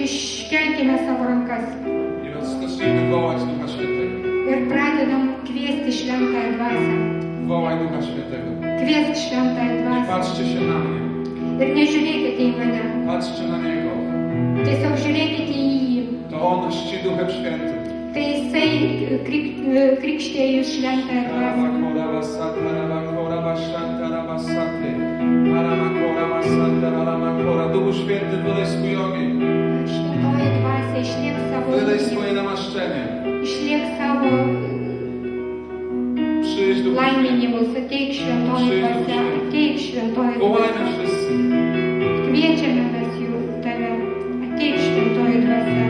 iškelkime savo rankas i zacznijmy wołać Ducha Świętego. ir pradedam kviesti šventąją dvasią. Wołaj Ducha Świętego. Kviesk šventąją Nie dvasią. patrzcie się na mnie, Ir nežiūrėkite į mane. patrzcie na Niego. Tiesiog žiūrėkite į jį. To On chrzci Duchem Świętym. Tai jisai krikštė jūs šventąją dvasią. Duchu Święty, wylej swój ogień, Šventoji dvasia išliek savo wylej ugnį, swoje namaszczenie. išliek savo Przyjdź laiminimus, ateik šventoji dvasia, ateik šventoji Wołajmy dvasia. wszyscy. Kviečiame mes jų tave, ateik šventoji dvasia.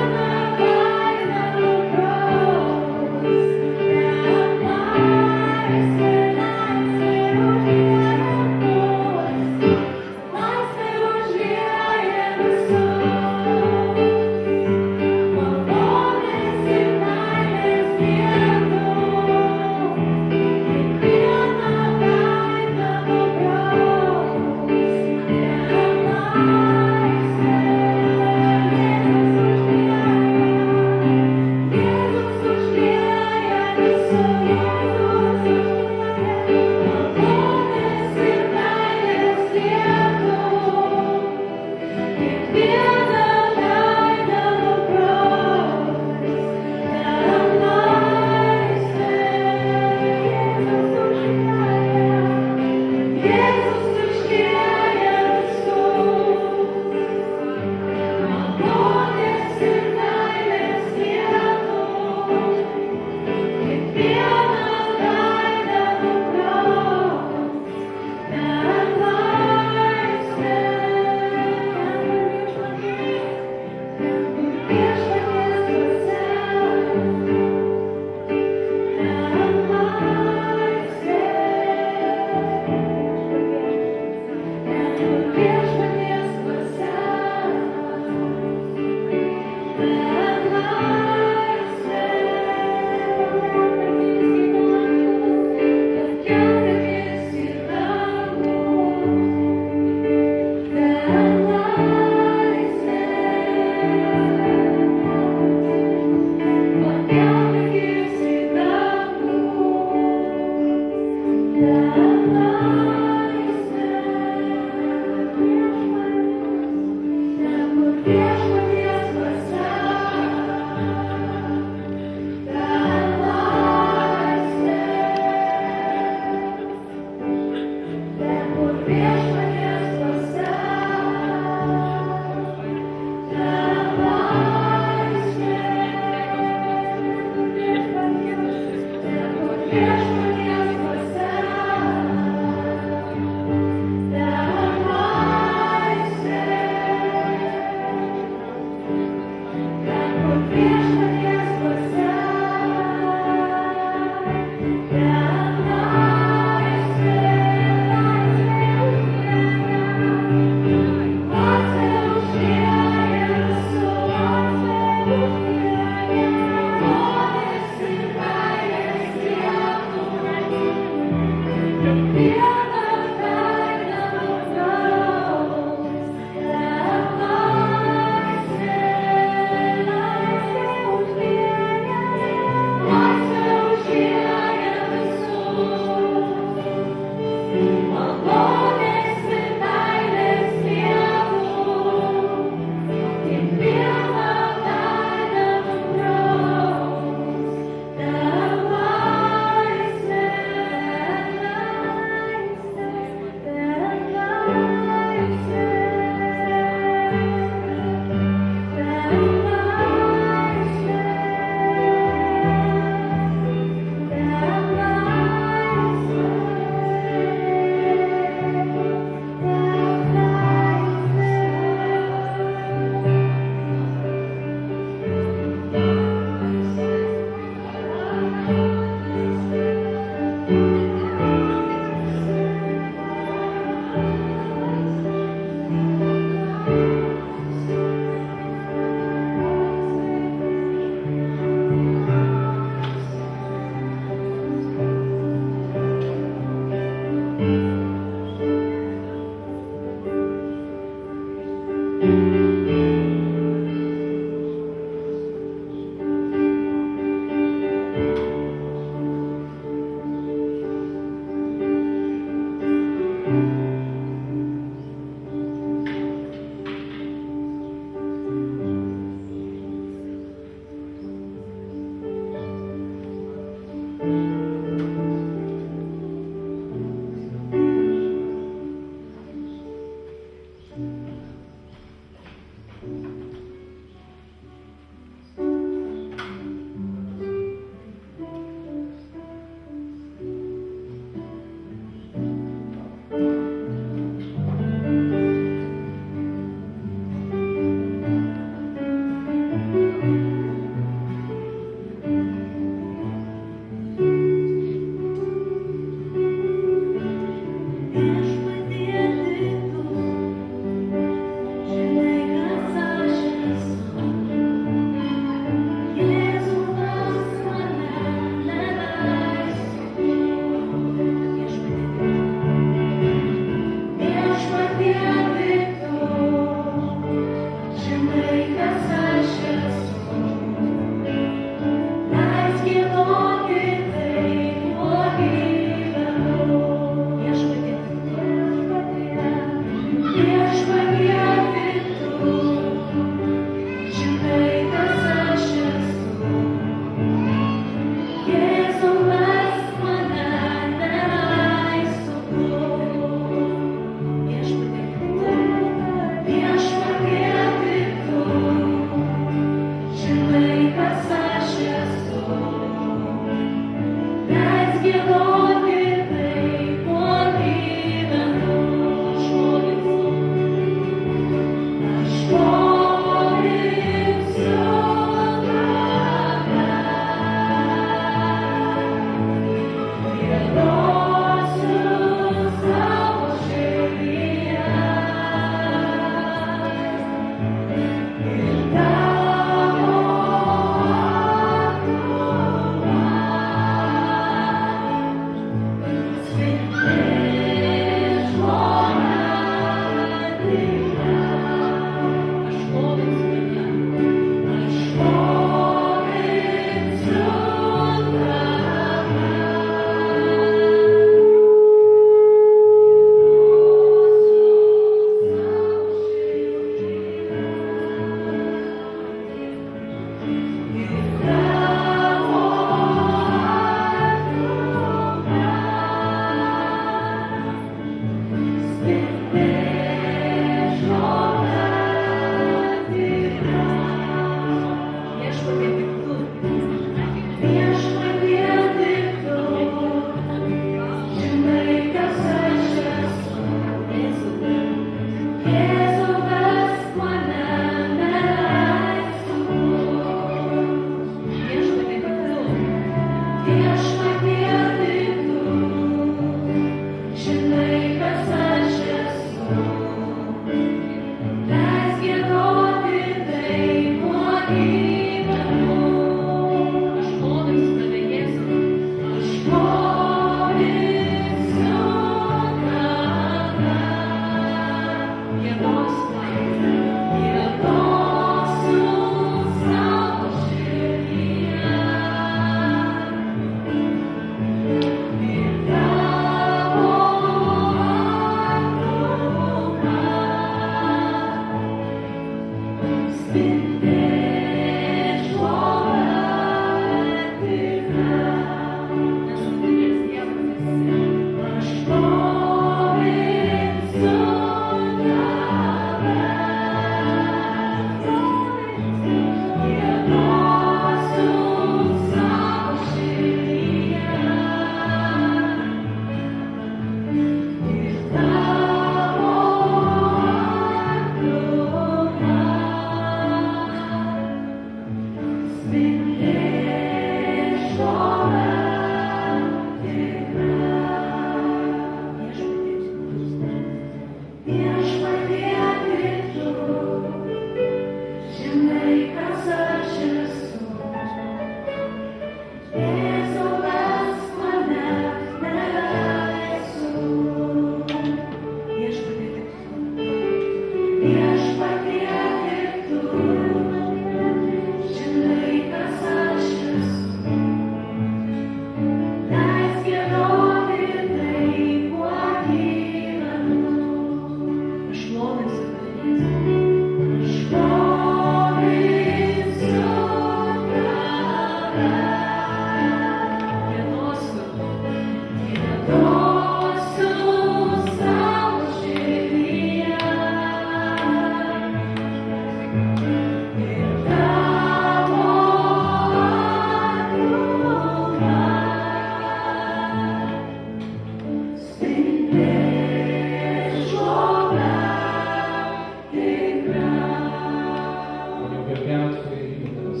Panie, uwielbiamy Twoje imię teraz.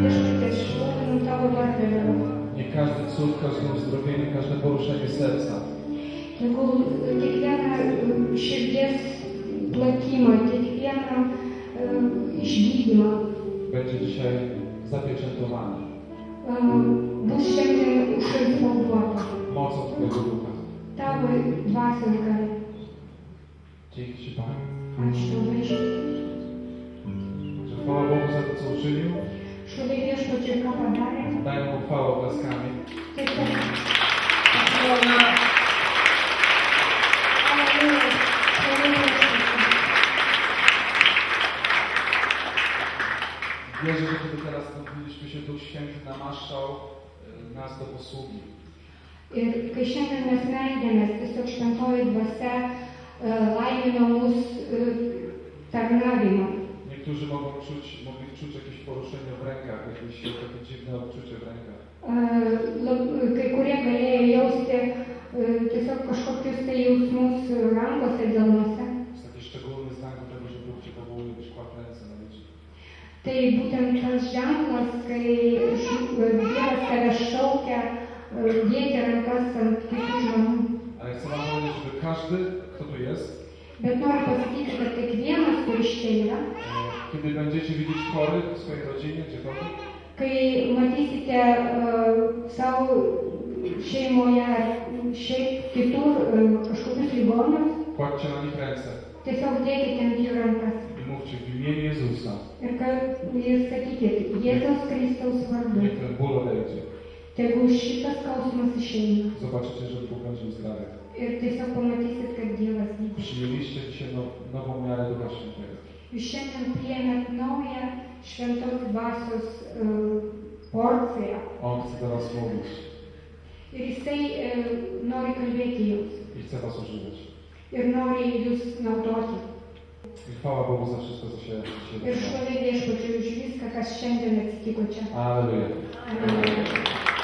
Viešpaties šlovinam tavo vardą vėliau. Nie każdy cud, każde uzdrowienie, każde poruszenie serca Tegul kiekvieną širdies plakimą, kiekvieną išgydymą będzie dzisiaj zapieczętowany bus šiandien užšifruota mocą Twojego Ducha. tavo dvasios galia. Dzięki Ci, Panie, Ačiū tau viešpatie. że chwała Bogu za to, co uczynił. Šlovė viešpačiui, ką padarė. Daję Mu chwałę oklaskami. Taip pat. Halleluja. Halleluja viešpačiui. Wierzę, że kiedy teraz modliliśmy się, Duch Święty namaszczał nas do posługi. Ir kai šiandien mes meldėmės, tiesiog šventoji dvasia laimino mus tarnavimą. Niektórzy mogli czuć jakieś poruszenie w rękach, jakieś takie dziwne odczucie w rękach. Kai kurie galėjo jausti tiesiog kažkokius tai jausmus rankose, delnuose. Jest taki szczególny znak do tego, że Bóg Cię powołuje, byś kładł ręce na ludzi. Tai būtent tas ženklas, kai Dievas tave šaukia dėti rankas ant kitų žmonių. Ale chcę Wam powiedzieć, żeby każdy, kto tu jest, Bet noriu pasakyti, kad kiekvienas, kuris čia yra, kiedy będziecie widzieć chorych w swojej rodzinie, gdziekolwiek, kai matysite savo šeimoje ar šiaip kitur kažkokius ligonius, kładźcie na nich ręce tiesiog dėkite ant jų rankas. i mówcie w imieniu Jezusa, Ir sakykit, Jėzaus Kristaus vardu, niech ten ból odejdzie. tegul šitas skausmas išeina. Zobaczycie, że Bóg będzie uzdrawia. Ir tiesiog pamatysit, kad Dievas gydo. Przyjęliście dzisiaj nową miarę Ducha Świętego. Jūs šiandien priėmėt naują šventos dvasios porciją. On chce do Was mówić Ir jisai nori kalbėti jums. i chce Was używać. Ir nori jūs naudoti. I chwała Bogu za wszystko, co się dzisiaj Ir stało. šlovė viešpačiui už viską, kas šiandien atsitiko čia. Alleluja. Amen.